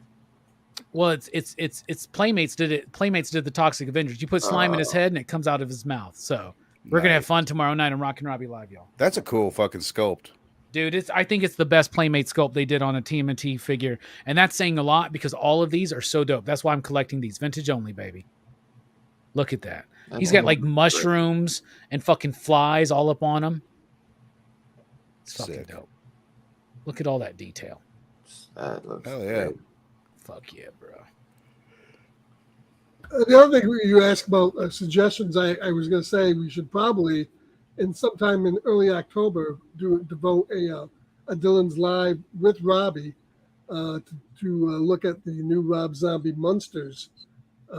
Well, it's Playmates did it. Playmates did the Toxic Avengers. You put slime in his head and it comes out of his mouth. So we're gonna have fun tomorrow night on Rockin' Robbie Live, y'all. That's a cool fucking sculpt. Dude, I think it's the best Playmate sculpt they did on a TMNT figure. And that's saying a lot because all of these are so dope. That's why I'm collecting these. Vintage only, baby. Look at that. He's got like mushrooms and fucking flies all up on him. It's fucking dope. Look at all that detail. That looks great. Fuck yeah, bro. The other thing you asked about suggestions, I was going to say we should probably, in sometime in early October, devote a Dylan's Live with Robbie to look at the new Rob Zombie Monsters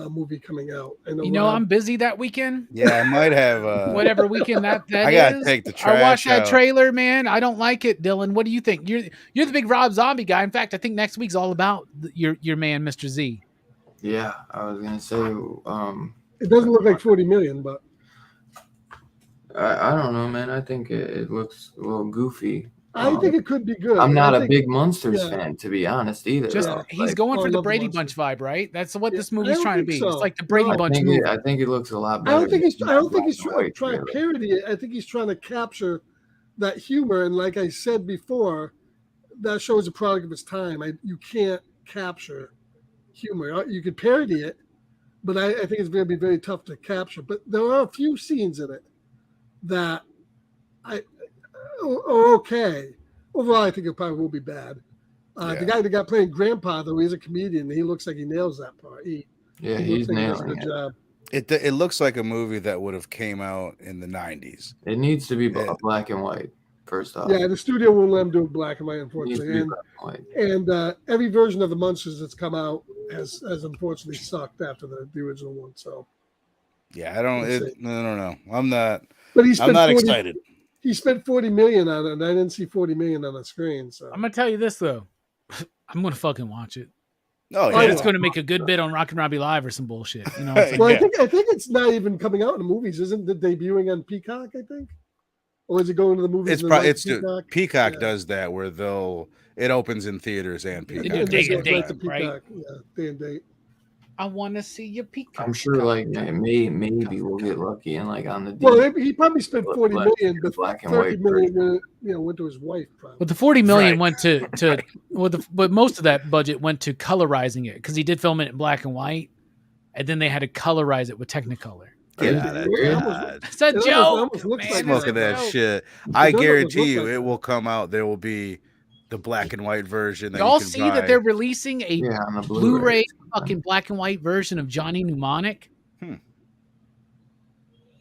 movie coming out. I'm busy that weekend. Yeah, I might have whatever weekend that I gotta take the trash. I watched that out. trailer, man. I don't like it, Dylan. What do you think? You're the big Rob Zombie guy. In fact, I think next week's all about your man, Mr. Z. Yeah, I was gonna say. It doesn't look like 40 million, but I don't know, man. I think it looks a little goofy. I think it could be good. I'm not a big Monsters fan, to be honest, either. He's going for the Brady Bunch vibe, right? That's what this movie's trying to be. So. It's like the Brady Bunch movie. I think it looks a lot better. I don't think he's trying to parody it. I think he's trying to capture that humor. And like I said before, that show is a product of its time. You can't capture humor. You could parody it, but I think it's going to be very tough to capture. But there are a few scenes in it that are okay. Overall, I think it probably will be bad. The guy that got playing Grandpa, though, he's a comedian. He looks like he nails that part. He's nailing it. Job. It looks like a movie that would have came out in the 90s. It needs to be black and white, first off. Yeah, the studio won't let him do black and white, unfortunately. And every version of the Monsters that's come out has unfortunately sucked after the original one. So yeah, I don't know. I'm not. But I'm not excited. He spent 40 million on it, and I didn't see 40 million on the screen. So I'm gonna tell you this though, I'm gonna fucking watch it. Oh yeah, it's gonna make a good bit on Rockin' Robbie Live or some bullshit. You know. Well, I think it's not even coming out in the movies. Isn't it debuting on Peacock? I think, or is it going to the movies? Peacock does that where it opens in theaters and Peacock. They do day and date, right? Yeah, day and date. I want to see your Peacock. I'm sure, maybe we'll get lucky and on the. Well, he probably spent 40 million, but black and 30 white million, went to his wife. Probably. But the 40 million went to but most of that budget went to colorizing it because he did film it in black and white, and then they had to colorize it with Technicolor. It's a joke. Smoking that shit. I guarantee you, it will come out. There will be the black and white version. Y'all see that they're releasing a Blu-ray fucking black and white version of Johnny Mnemonic?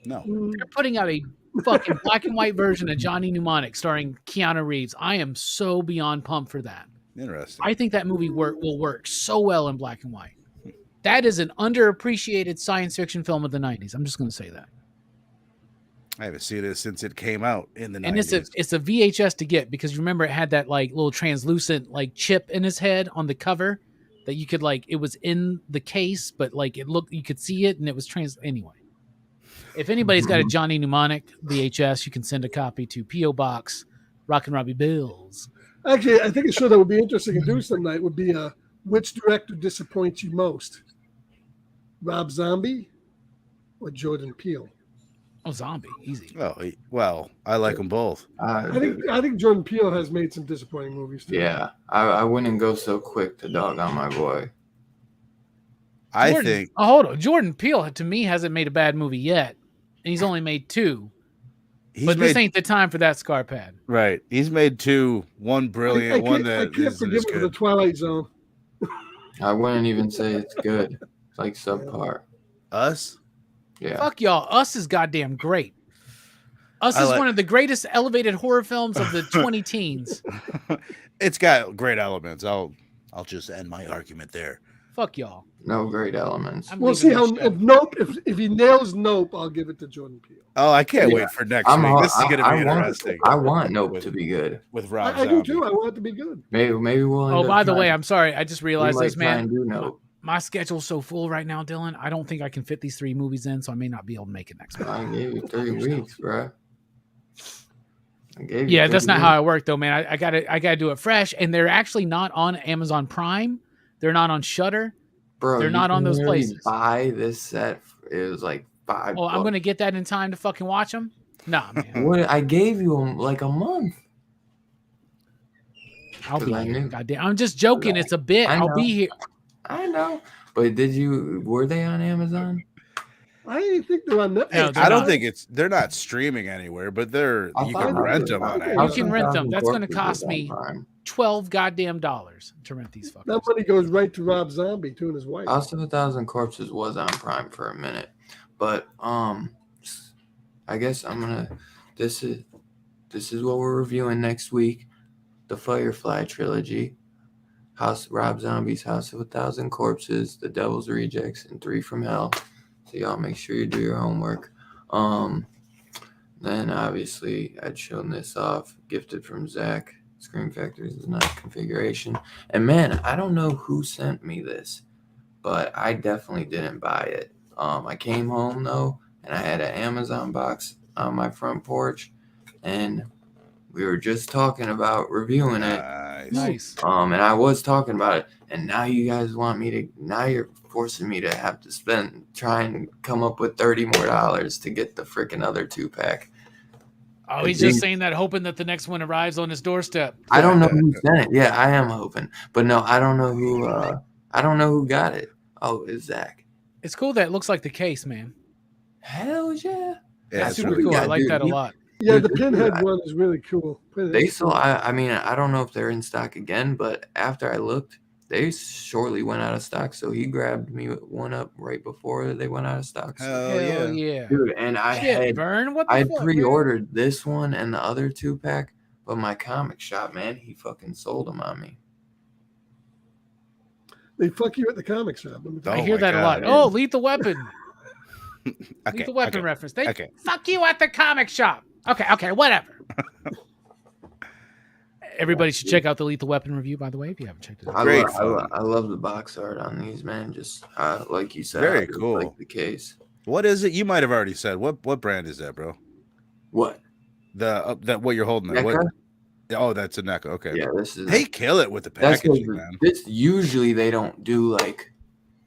No. They're putting out a fucking black and white version of Johnny Mnemonic starring Keanu Reeves. I am so beyond pumped for that. Interesting. I think that movie will work so well in black and white. That is an underappreciated science fiction film of the 90s. I'm just going to say that. I haven't seen it since it came out in the 90s. And it's a VHS to get because remember it had that like little translucent like chip in his head on the cover that you could it was in the case, but you could see it and it was anyway. If anybody's got a Johnny Mnemonic VHS, you can send a copy to P.O. Box, Rockin' Robbie Bills. Actually, I think a show that would be interesting to do some night would be which director disappoints you most? Rob Zombie or Jordan Peele? Oh, Zombie, easy. Oh, well, I like them both. I think Jordan Peele has made some disappointing movies too. Yeah, I wouldn't go so quick to dog on my boy. Hold on. Jordan Peele to me hasn't made a bad movie yet, and he's only made 2. This ain't the time for that scar pad. Right. He's made 2. One brilliant, one that I can't forgive him for the Twilight Zone. I wouldn't even say it's good. It's like subpar. Us? Yeah. Fuck y'all. Us is goddamn great. Us is one of the greatest elevated horror films of the 20 teens. It's got great elements. I'll just end my argument there. Fuck y'all. No great elements. We'll see how if he nails Nope, I'll give it to Jordan Peele. Oh, I can't wait for next week. This is going to be interesting. I want Nope to be good with Rob. I do too. I want it to be good. Maybe we'll. Oh, by the way, I'm sorry. I just realized this, man. Nope. My schedule's so full right now, Dylan. I don't think I can fit these 3 movies in, so I may not be able to make it next week. I gave you 3 weeks, bro. That's not how I work, though, man. I gotta do it fresh, and they're actually not on Amazon Prime. They're not on Shudder. Bro, they're not on those places. Buy this set. It was like $5. Oh, I'm gonna get that in time to fucking watch them. Nah, man. What I gave you like a month. I'll be I here. knew. Goddamn. I'm just joking. It's a bit. I I'll know. be here. I know. But were they on Amazon? I think they're on Netflix. No, they're I don't not. think they're not streaming anywhere, but you thought can they rent were. them on I think You Amazon. can rent them. That's going to Corpses was cost on me Prime. $12 goddamn dollars to rent these fuckers. That money goes right to Rob Zombie too and his wife. House of 1,000 Corpses was on Prime for a minute, but I guess I'm gonna. This is what we're reviewing next week. The Firefly trilogy. Rob Zombie's House of 1,000 Corpses, The Devil's Rejects, and 3 from Hell. So y'all make sure you do your homework. Then obviously I'd shown this off, gifted from Zach. Scream Factories is not configuration. And man, I don't know who sent me this, but I definitely didn't buy it. I came home though, and I had an Amazon box on my front porch, and we were just talking about reviewing it. Nice. And I was talking about it, and now you guys want me to. Now you're forcing me to have to try and come up with $30 more to get the freaking other 2-pack. Oh, he's just saying that, hoping that the next one arrives on his doorstep. I don't know who sent it. Yeah, I am hoping, but no, I don't know who. I don't know who got it. Oh, it's Zach. It's cool that it looks like the case, man. Hell yeah! Yeah, That's it's super really cool. yeah, I like dude, that a lot. Yeah, Dude, the Pinhead one is really cool. They still. I mean, I don't know if they're in stock again, but after I looked, they shortly went out of stock. So he grabbed me one up right before they went out of stock. So, Hell yeah. dude, and Vern, what the I fuck, pre-ordered this one and the other 2-pack, but my comic shop, man, he fucking sold them on me. They fuck you at the comic shop. I Oh hear my that a lot. God. Oh, Lethal Weapon. Okay, Lethal Weapon okay. reference. They Okay. fuck you at the comic shop. Okay, whatever. Everybody should check out the Lethal Weapon review, by the way, if you haven't checked it out. Great I love the box art on these, man. Just like you said, Very I just cool. like the case. What is it? You might have already said. What brand is that, bro? What? That what you're holding there. NECA? What? Oh, that's a NECA. Okay. Yeah, this is. They kill it with the That's packaging, man. This usually they don't do like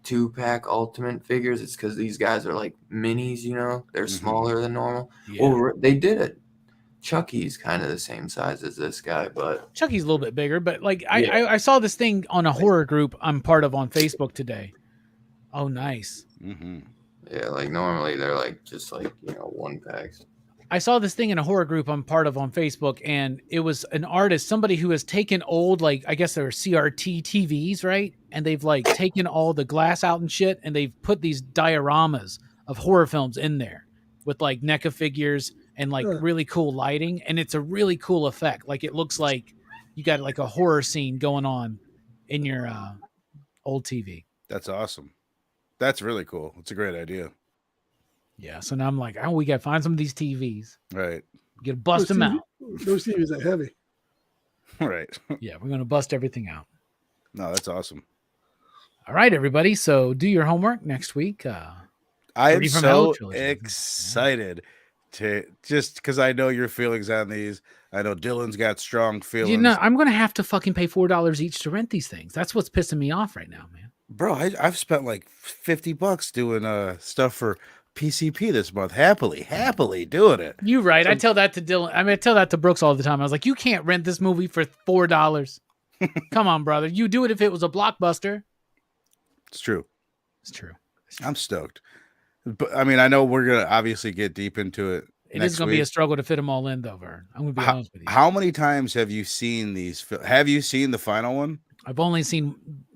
2-pack ultimate figures. It's because these guys are like minis, you know, they're smaller than normal. Yeah. Well, they did it. Chucky's kind of the same size as this guy, but Chucky's a little bit bigger, but like Yeah. I saw this thing on a horror group I'm part of on Facebook today. Oh, nice. Mm-hmm. yeah, like normally they're like just like 1-packs. I saw this thing in a horror group I'm part of on Facebook, and it was an artist, somebody who has taken old, like, I guess they were CRT TVs, right? And they've like taken all the glass out and shit, and they've put these dioramas of horror films in there with like NECA figures and like really cool lighting. And it's a really cool effect. Like it looks like you got like a horror scene going on in your old TV. That's awesome. That's really cool. It's a great idea. Yeah. So now I'm like, oh, we got to find some of these TVs. Right. We got to bust them out. Those TVs are heavy. Right. Yeah. We're going to bust everything out. No, that's awesome. All right, everybody. So do your homework next week. I am From Hell so trilogy. excited to just because I know your feelings on these. I know Dylan's got strong feelings. You know, I'm going to have to fucking pay $4 each to rent these things. That's what's pissing me off right now, man. Bro, I've spent like $50 doing stuff for PCP this month. Happily doing it. You right. I tell that to Dylan. I mean, I tell that to Brooks all the time. I was like, you can't rent this movie for $4. Come on, brother. You do it if it was a blockbuster. It's true. It's true. I'm stoked. But I mean, I know we're gonna obviously get deep into it. It is going to be a struggle to fit them all in, though, Vern. I'm going to be honest with you. How many times have you seen these? Have you seen the final one? I've only seen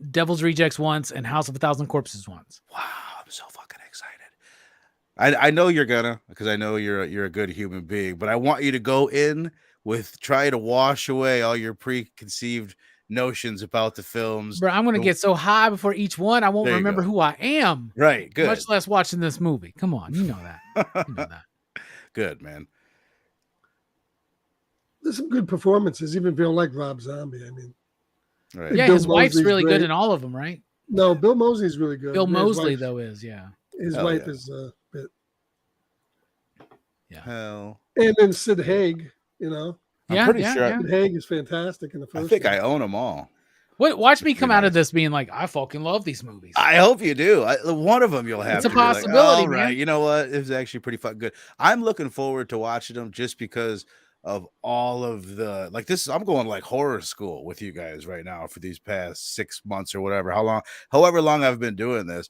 Devil's Rejects once and House of 1,000 Corpses once. Wow, I'm so fucking excited. I know you're gonna, because I know you're a good human being, but I want you to go in with try to wash away all your preconceived notions about the films. Bro, I'm going to get so high before each one, I won't There you remember go. who I am. Right, good. Much less watching this movie. Come on, you know that. You know that. Good, man. There's some good performances, even if you don't like Rob Zombie. I mean, Right. Yeah, Bill his wife's Moseley's really great. good in all of them, right? No, Bill Moseley's really good. Bill His Moseley, wife- though, is, yeah. His Hell wife yeah. is a bit. Hell, And then Sid Haig, you know. I'm pretty sure. yeah. Sid Haig is fantastic in the first I think one. I own them all. Wait, watch me come out of nice. this being like, I fucking love these movies. I hope you do. One of them you'll have. It's a to be like, possibility, all right, man. you know what? It was actually pretty fucking good. I'm looking forward to watching them just because of all of the like this. I'm going like horror school with you guys right now for these past 6 months or whatever. However long I've been doing this.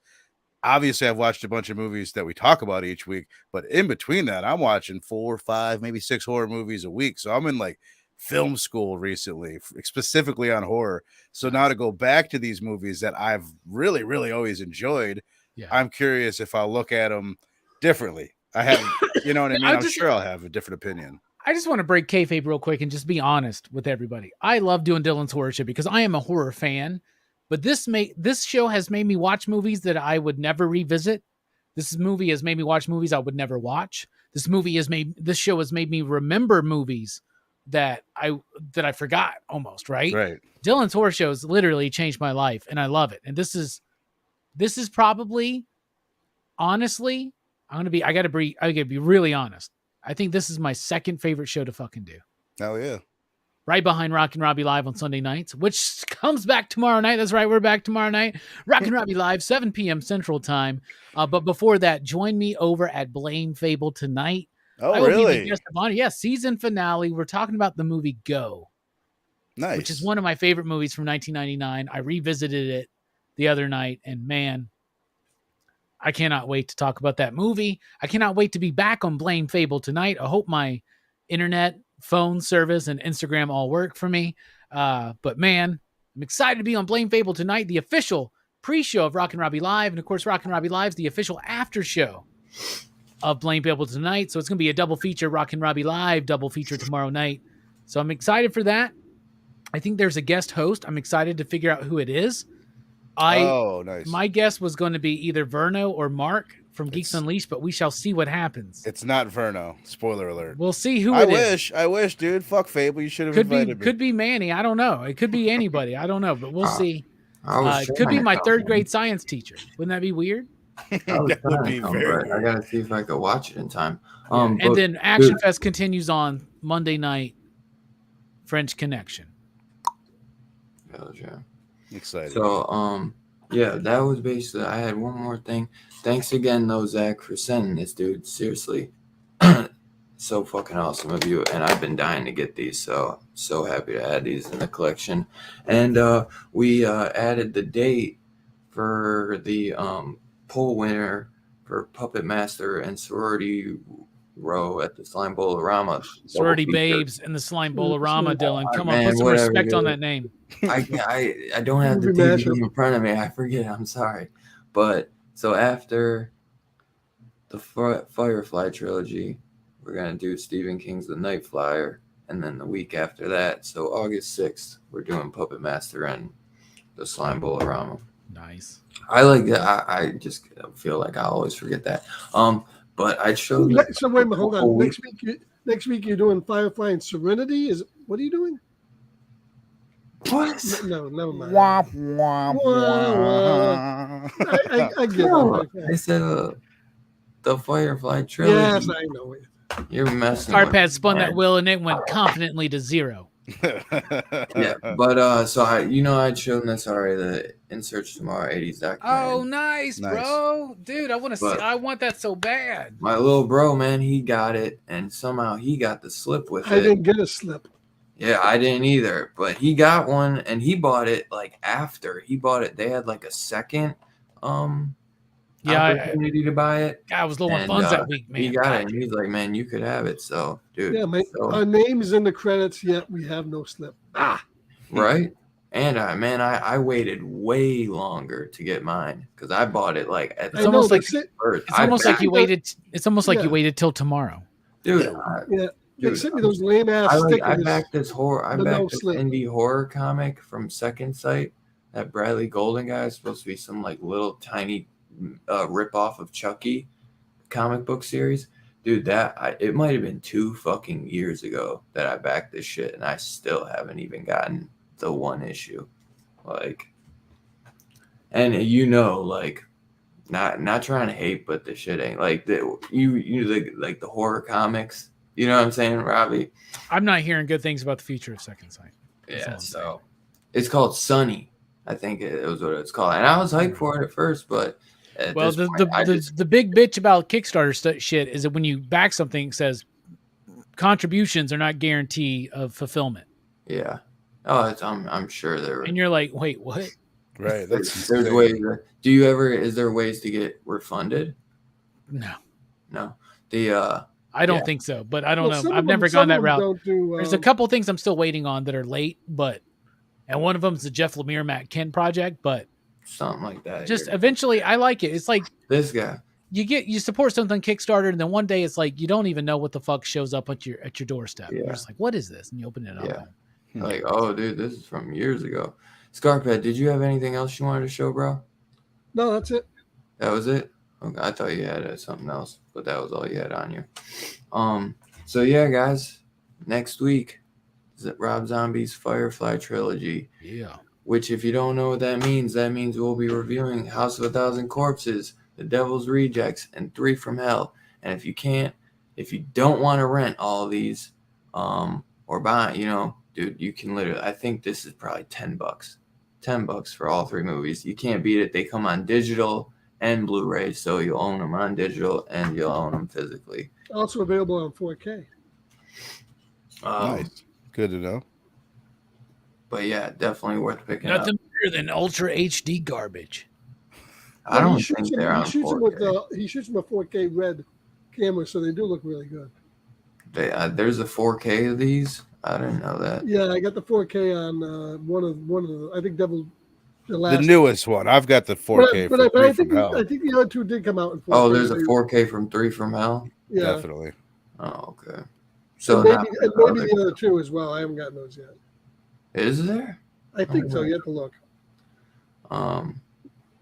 Obviously, I've watched a bunch of movies that we talk about each week, but in between that, I'm watching 4, 5, maybe 6 horror movies a week. So I'm in like film school recently, specifically on horror. So now to go back to these movies that I've really, really always enjoyed, I'm curious if I'll look at them differently. I have, you know what I mean? I'm sure I'll have a different opinion. I just want to break kayfabe real quick and just be honest with everybody. I love doing Dylan's horror shit because I am a horror fan. But this show has made me watch movies that I would never revisit. This movie has made me watch movies I would never watch. This show has made me remember movies that I forgot almost, right? Right. Dylan's horror shows literally changed my life, and I love it. And this is probably, honestly, I gotta be really honest. I think this is my second favorite show to fucking do. Oh yeah. Right behind Rock and Robbie Live on Sunday nights, which comes back tomorrow night. That's right, we're back tomorrow night. Rock and Robbie Live, 7 p.m. Central Time. But before that, join me over at Blame Fable tonight. Oh, really? Be the guest of honor. Yeah, season finale. We're talking about the movie Go. Nice. Which is one of my favorite movies from 1999. I revisited it the other night, and man, I cannot wait to talk about that movie. I cannot wait to be back on Blame Fable tonight. I hope my internet, phone service, and Instagram all work for me. But man, I'm excited to be on Blame Fable tonight, the official pre-show of Rock and Robbie Live. And of course, Rock and Robbie Live is the official after show of Blame Fable tonight. So it's going to be a double feature, Rock and Robbie Live double feature tomorrow night. So I'm excited for that. I think there's a guest host. I'm excited to figure out who it is. Nice. My guess was going to be either Verno or Mark from Geeks Unleashed, but we shall see what happens. It's not Verno. Spoiler alert. We'll see who it is. I wish, dude. Fuck Fable. You should have invited me. Could be Manny. I don't know. It could be anybody. I don't know, but we'll see. It could be my third grade science teacher. Wouldn't that be weird? That would be very weird. I gotta see if I could watch it in time. And then Action Fest continues on Monday night. French Connection. Yeah. Excited. So, yeah, that was basically. I had one more thing. Thanks again, though, Zach, for sending this, dude. Seriously, so fucking awesome of you. And I've been dying to get these, so happy to add these in the collection. And we added the date for the poll winner for Puppet Master and Sorority Row at the Slime Bowl-orama. Sorority Babes and the Slime Bowl-orama, Dylan. Come on, put some respect on that name. I don't have the DVD in front of me. I forget. I'm sorry. But so after the Firefly trilogy, we're going to do Stephen King's The Night Flyer. And then the week after that, so August 6th, we're doing Puppet Master and the Slime Bowl-orama. Nice. I like that. I just feel like I always forget that. But I showed. So wait a minute, hold on. Next week you're doing Firefly and Serenity. What are you doing? What? No, never mind. Wah, wah, wah. I get it. I said the Firefly trilogy. Yes, I know it. You're messing. Carpad spun that wheel and it went confidently to 0. Yeah, but so I'd shown this already, the In Search Tomorrow 80s documentary. Oh, nice, bro, dude! I want to see. I want that so bad. My little bro, man, he got it, and somehow he got the slip with it. I didn't get a slip. Yeah, I didn't either, but he got one, and he bought it like after he bought it. They had like a second opportunity to buy it. I was low on funds that week, man. He got it, and he's like, "Man, you could have it." So, dude, yeah, our name is in the credits, yet we have no slip. Right. And I waited way longer to get mine because I bought it like at it's almost like you waited. It's almost like you waited till tomorrow, dude. They sent me those lame ass stickers. I backed this indie horror comic from Second Sight. That Bradley Golden guy is supposed to be some like little tiny rip off of Chucky comic book series. Dude, it might have been 2 fucking years ago that I backed this shit, and I still haven't even gotten the one issue. Like, and like, not trying to hate, but the shit ain't like like the horror comics. You know what I'm saying, Robbie? I'm not hearing good things about the future of Second Sight. Yeah, so it's called Sunny. I think it was what it's called, and I was hyped for it at first, but the big bitch about Kickstarter shit is that when you back something, it says contributions are not guarantee of fulfillment. Yeah. Oh, I'm sure there were. And you're like, wait, what? Right. That's There's insane. ways. Is there ways to get refunded? No, No. The I don't yeah. think so. But I don't Well, know. some I've of them, never some gone of that them route. don't do. There's a couple things I'm still waiting on that are late, and one of them is the Jeff Lemire Matt Kent project. But something like that. just here. eventually, I like it. It's like This guy. you support something Kickstarter, and then one day it's like you don't even know what the fuck shows up at your doorstep. Yeah. You're just like, what is this? And you open it up. Yeah. And, Like, oh, dude, this is from years ago. Scarphead, did you have anything else you wanted to show, bro? No, that's it. That was it? Okay, I thought you had something else, but that was all you had on you. So yeah, guys, next week is Rob Zombie's Firefly trilogy. yeah. Which, if you don't know what that means we'll be reviewing House of a Thousand Corpses, The Devil's Rejects, and Three from Hell. And if you don't want to rent all of these, or buy, dude, you can literally. I think this is probably $10. $10 for all three movies. You can't beat it. They come on digital and Blu-ray, so you'll own them on digital and you'll own them physically. Also available on 4K. Nice. Good to know. But yeah, definitely worth picking up. Nothing better than Ultra HD garbage. I don't He think they're on 4K. He shoots them with 4K red camera, so they do look really good. There's a 4K of these. I didn't know that. Yeah, I got the 4K on one of the. I think The newest one. I've got the 4K but for I Three from Hell. I think the other two did come out in 4K. Oh, there's a 4K from Three from Hell. Yeah, Definitely. Oh, okay. So and maybe the other two as well. I haven't gotten those yet. Is there? I think so. You have to look. Um,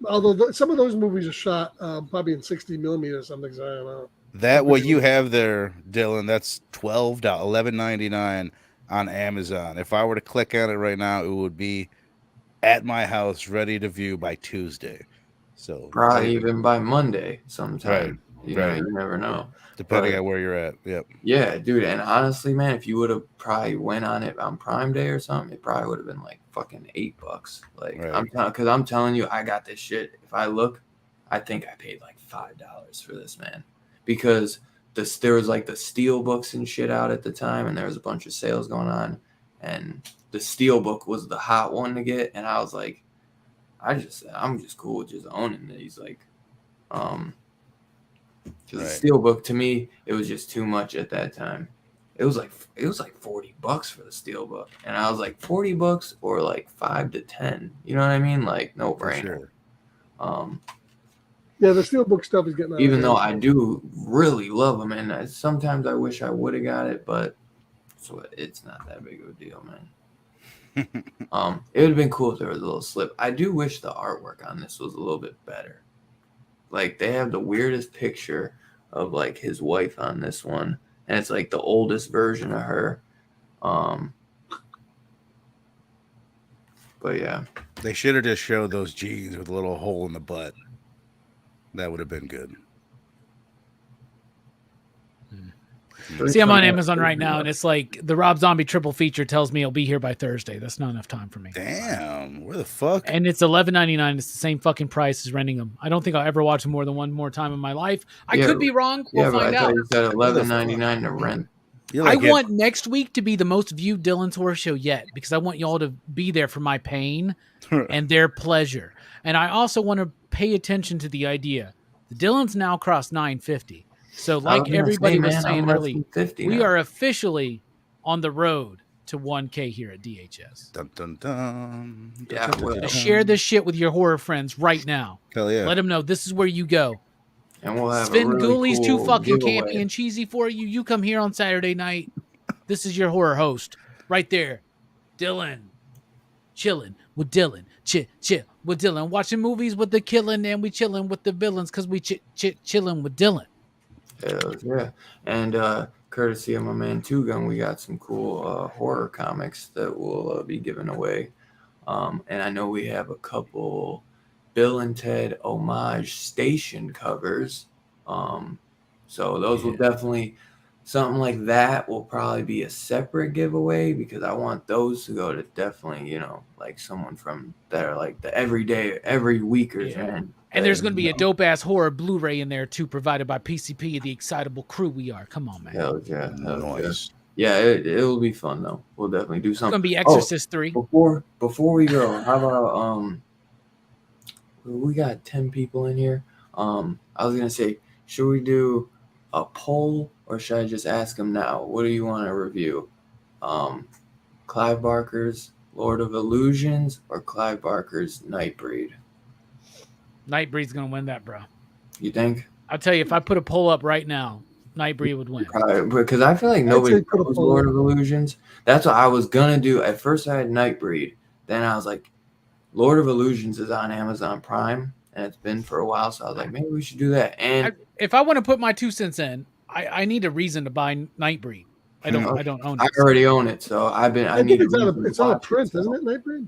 Although some of those movies are shot probably in 60 millimeters or something. So I don't know. That what you have there, Dylan, that's $11.99 on Amazon. If I were to click on it right now, it would be at my house, ready to view by Tuesday. So probably even by Monday sometime. Right. You know, you never know. Depending on where you're at. Yep. Yeah, dude. And honestly, man, if you would have probably went on it on Prime Day or something, it probably would have been like fucking $8. Like because I'm telling you, I got this shit. If I look, I think I paid like $5 for this, man. Because there was like the steel books and shit out at the time, and there was a bunch of sales going on, and the steel book was the hot one to get, and I was like, I'm just cool with just owning these, like, because the steel book to me, it was just too much at that time. It was like $40 for the steel book, and I was like $40 or like 5 to 10. You know what I mean? Like no brainer. Sure. Yeah, the steelbook stuff is getting out. Even though I do really love them, and sometimes I wish I would have got it, but it's not that big of a deal, man. It would have been cool if there was a little slip. I do wish the artwork on this was a little bit better. Like they have the weirdest picture of like his wife on this one, and it's like the oldest version of her. But yeah, they should have just showed those jeans with a little hole in the butt. That would have been good. See, I'm on Amazon right now, and it's like the Rob Zombie triple feature tells me it'll be here by Thursday. That's not enough time for me. Damn, where the fuck? And it's $11.99. It's the same fucking price as renting them. I don't think I'll ever watch them more than one more time in my life. I could be wrong. We'll find out. You said $11.99 to rent. I want next week to be the most viewed Dylan's Horror Show yet, because I want y'all to be there for my pain and their pleasure. And I also want to pay attention to the idea. The Dylan's now crossed 950. So like everybody was saying earlier, we are officially on the road to 1K here at DHS. Dun, dun, dun. Yeah, share this shit with your horror friends right now. Hell yeah. Let them know this is where you go. And we'll have Sven really Gooley's cool too fucking giveaway. campy and cheesy for you. You come here on Saturday night. This is your horror host right there. Dylan. Chilling with Dylan. Chill with Dylan. Watching movies with the killing, and we chilling with the villains because we chilling with Dylan. Hell yeah. And courtesy of my man Two Gun, we got some cool horror comics that we'll be giving away. And I know we have a couple Bill and Ted homage station covers. So those will definitely, something like that will probably be a separate giveaway, because I want those to go to definitely, like someone from that are like the everyday, every weekers, man. And there's going to be a dope ass horror Blu-ray in there too, provided by PCP, the excitable crew we are. Come on, man. Hell yeah. Nice. Yeah, it'll be fun though. We'll definitely do It's something. going to be Exorcist 3. Before we go, how about we got 10 people in here. I was gonna say, should we do a poll or should I just ask them now? What do you want to review? Clive Barker's Lord of Illusions or Clive Barker's Nightbreed? Nightbreed's going to win that, bro. You think? I'll tell you, if I put a poll up right now, Nightbreed would win. Probably, because I feel like nobody knows Lord of Illusions. That's what I was gonna do. At first, I had Nightbreed. Then I was like, Lord of Illusions is on Amazon Prime, and it's been for a while. So I was like, maybe we should do that. And if I want to put my 2 cents in, I need a reason to buy Nightbreed. I don't own it. I already own it, so I need it's on a print, isn't it, Nightbreed?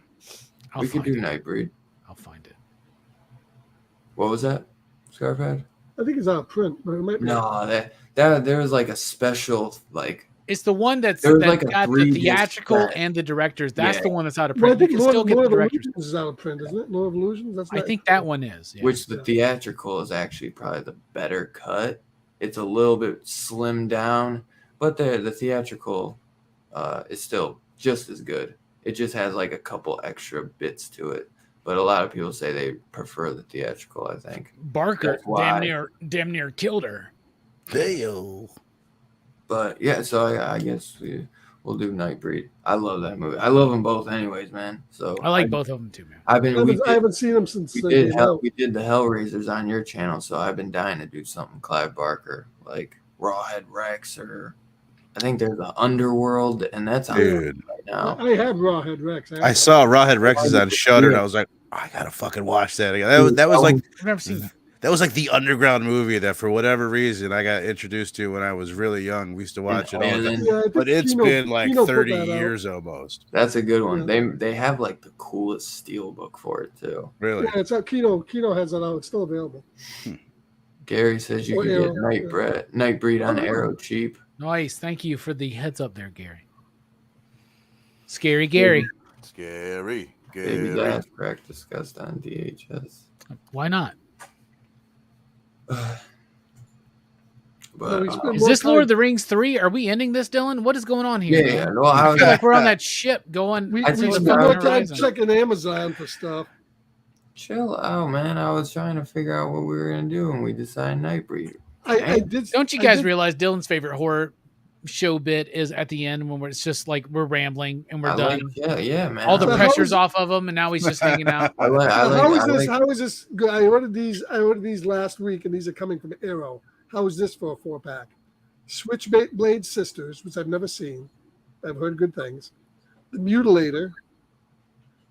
We could do Nightbreed. I'll find it. What was that, Scarphead? I think it's on a print, but it might be. No, that there was like a special like. It's the one that's like got the theatrical and the directors. That's the one that's out of print. Well, I think you can still get the directors. Illusions is out of print, isn't it? Lord of Illusions. I think that one is. Yeah. Which the theatrical is actually probably the better cut. It's a little bit slimmed down, but the theatrical is still just as good. It just has like a couple extra bits to it. But a lot of people say they prefer the theatrical, I think. Barker damn near killed her. Damn. But yeah, so I guess we'll do Nightbreed. I love that movie. I love them both anyways, man. So I like both of them too, man. I haven't seen them since we did the Hellraisers on your channel, so I've been dying to do something Clive Barker, like Rawhead Rex, or I think there's the Underworld, and that's on right now. I have Rawhead Rex. I saw Rawhead Rex is on Shudder, and I was like, I gotta fucking watch that again. That was like I've never seen that. That was like the underground movie that, for whatever reason, I got introduced to when I was really young. We used to watch it all the time. But it's been like 30 years almost. That's a good one. They have like the coolest steel book for it too. Really? Yeah, it's out. Kino has that out. It's still available. Gary says you can get Nightbreed on Arrow cheap. Nice. Thank you for the heads up there, Gary. Scary Gary. Scary Gary. Baby Gas Crack discussed on DHS. Why not? But, is this Lord of the Rings 3? Are we ending this, Dylan? What is going on here? Yeah. Well, I feel like we're on that ship going. We spend more time checking Amazon for stuff. Chill out, man. I was trying to figure out what we were gonna do, and we decided Nightbreed. I did. Don't you guys realize Dylan's favorite horror show bit is at the end when it's just like we're rambling and we're done. Yeah, man. All the pressure's off of him, and now he's just hanging out. How is this good? I ordered these last week, and these are coming from Arrow. How is this for a 4-pack? Switchblade Sisters, which I've never seen. I've heard good things. The Mutilator,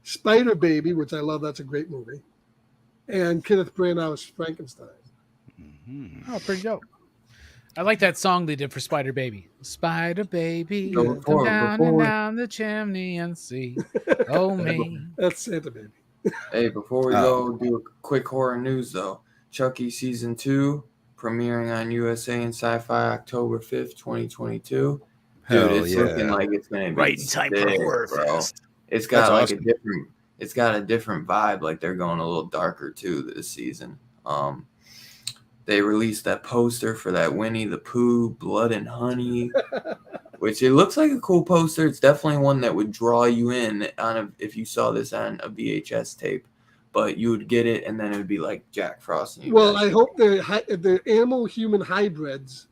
Spider Baby, which I love. That's a great movie. And Kenneth Branagh's Frankenstein. Mm-hmm. Oh, pretty dope. I like that song they did for Spider Baby. Spider Baby, come down and down the chimney and see. Oh, me. That's Santa Baby. Hey, before we go, do a quick horror news, though. Chucky Season 2, premiering on USA and Sci-Fi October 5th, 2022. Dude, it's looking like it's going to be right in time for Horror Fest. It's got like it's got a different vibe. Like they're going a little darker, too, this season. They released that poster for that Winnie the Pooh, Blood and Honey, which it looks like a cool poster. It's definitely one that would draw you in if you saw this on a VHS tape. But you would get it, and then it would be like Jack Frost. Well, I hope they're animal-human hybrids.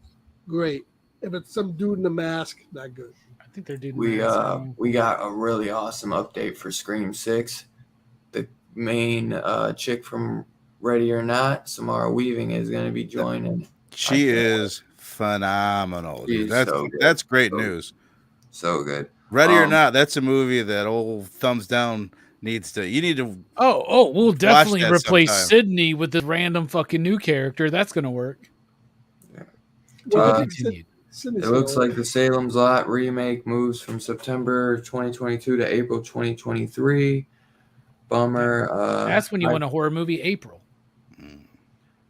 Great. If it's some dude in a mask, not good. I think they're doing. We got a really awesome update for Scream 6. The main chick from Ready or Not, Samara Weaving, is going to be joining. She is phenomenal. That's great news. So good. Ready or Not, that's a movie that old Thumbs Down needs to. You need to. We'll definitely replace Sydney with this random fucking new character. That's going to work. Yeah. It looks like the Salem's Lot remake moves from September 2022 to April 2023. Bummer. That's when you want a horror movie, April.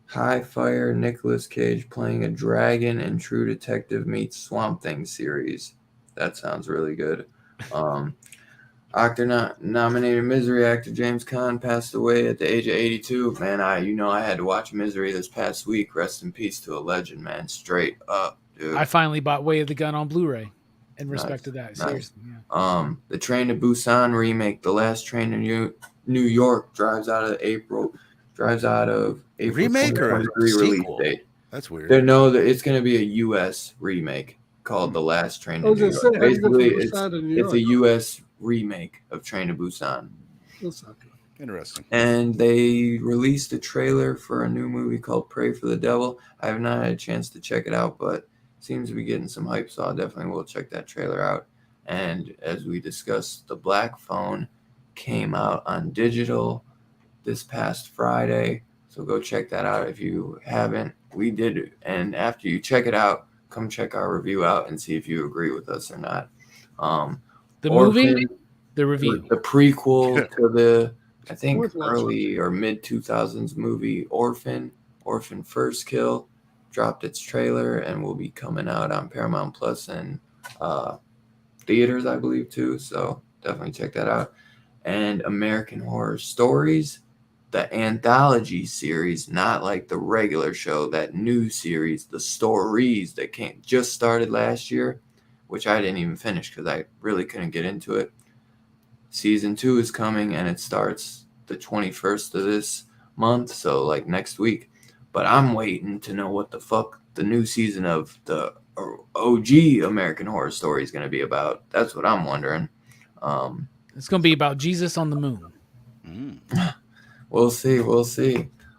High Fire, Nicolas Cage playing a dragon in True Detective meets Swamp Thing series. That sounds really good. Nominated Misery actor James Caan passed away at the age of 82. Man, I had to watch Misery this past week. Rest in peace to a legend, man. Straight up, dude. I finally bought Way of the Gun on Blu-ray in respect Nice, to that. nice. Seriously, yeah. The Train to Busan remake, The Last Train to New York, drives out of April Remake or a 2023 release sequel? date. That's weird. They know that it's going to be a U.S. remake called The Last Train I to was New gonna York. say, how do you go from Basically, Busan to New it's York? a U.S. remake of Train to Busan. That's not good. Interesting. And they released a trailer for a new movie called Pray for the Devil. I have not had a chance to check it out, but seems to be getting some hype, so I definitely will check that trailer out. And as we discussed, The Black Phone came out on digital this past Friday, so go check that out if you haven't. We did it, and after you check it out, come check our review out and see if you agree with us or not. The Orphan, movie, the review. the prequel to the, I think, Worth watching. early or mid 2000s movie Orphan First Kill, dropped its trailer and will be coming out on Paramount Plus and theaters, I believe, too. So definitely check that out. And American Horror Stories, the anthology series, not like the regular show, that new series, the stories that just started last year, which I didn't even finish because I really couldn't get into it. Season 2 is coming and it starts the 21st of this month, so like next week. But I'm waiting to know what the fuck the new season of the OG American Horror Story is going to be about. That's what I'm wondering. It's going to be about Jesus on the moon. We'll see.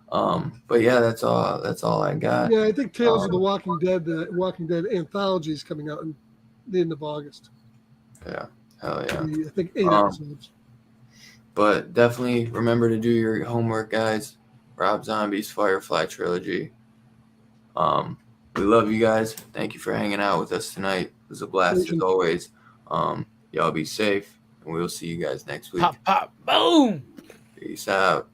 But yeah, that's all I got. Yeah, I think Tales of the Walking Dead anthology is coming out in the end of August. Yeah, hell yeah. I think 8 episodes. But definitely remember to do your homework, guys. Rob Zombie's Firefly trilogy. We love you guys. Thank you for hanging out with us tonight. It was a blast as always. Y'all be safe, and we'll see you guys next week. Pop, pop, boom. Peace out.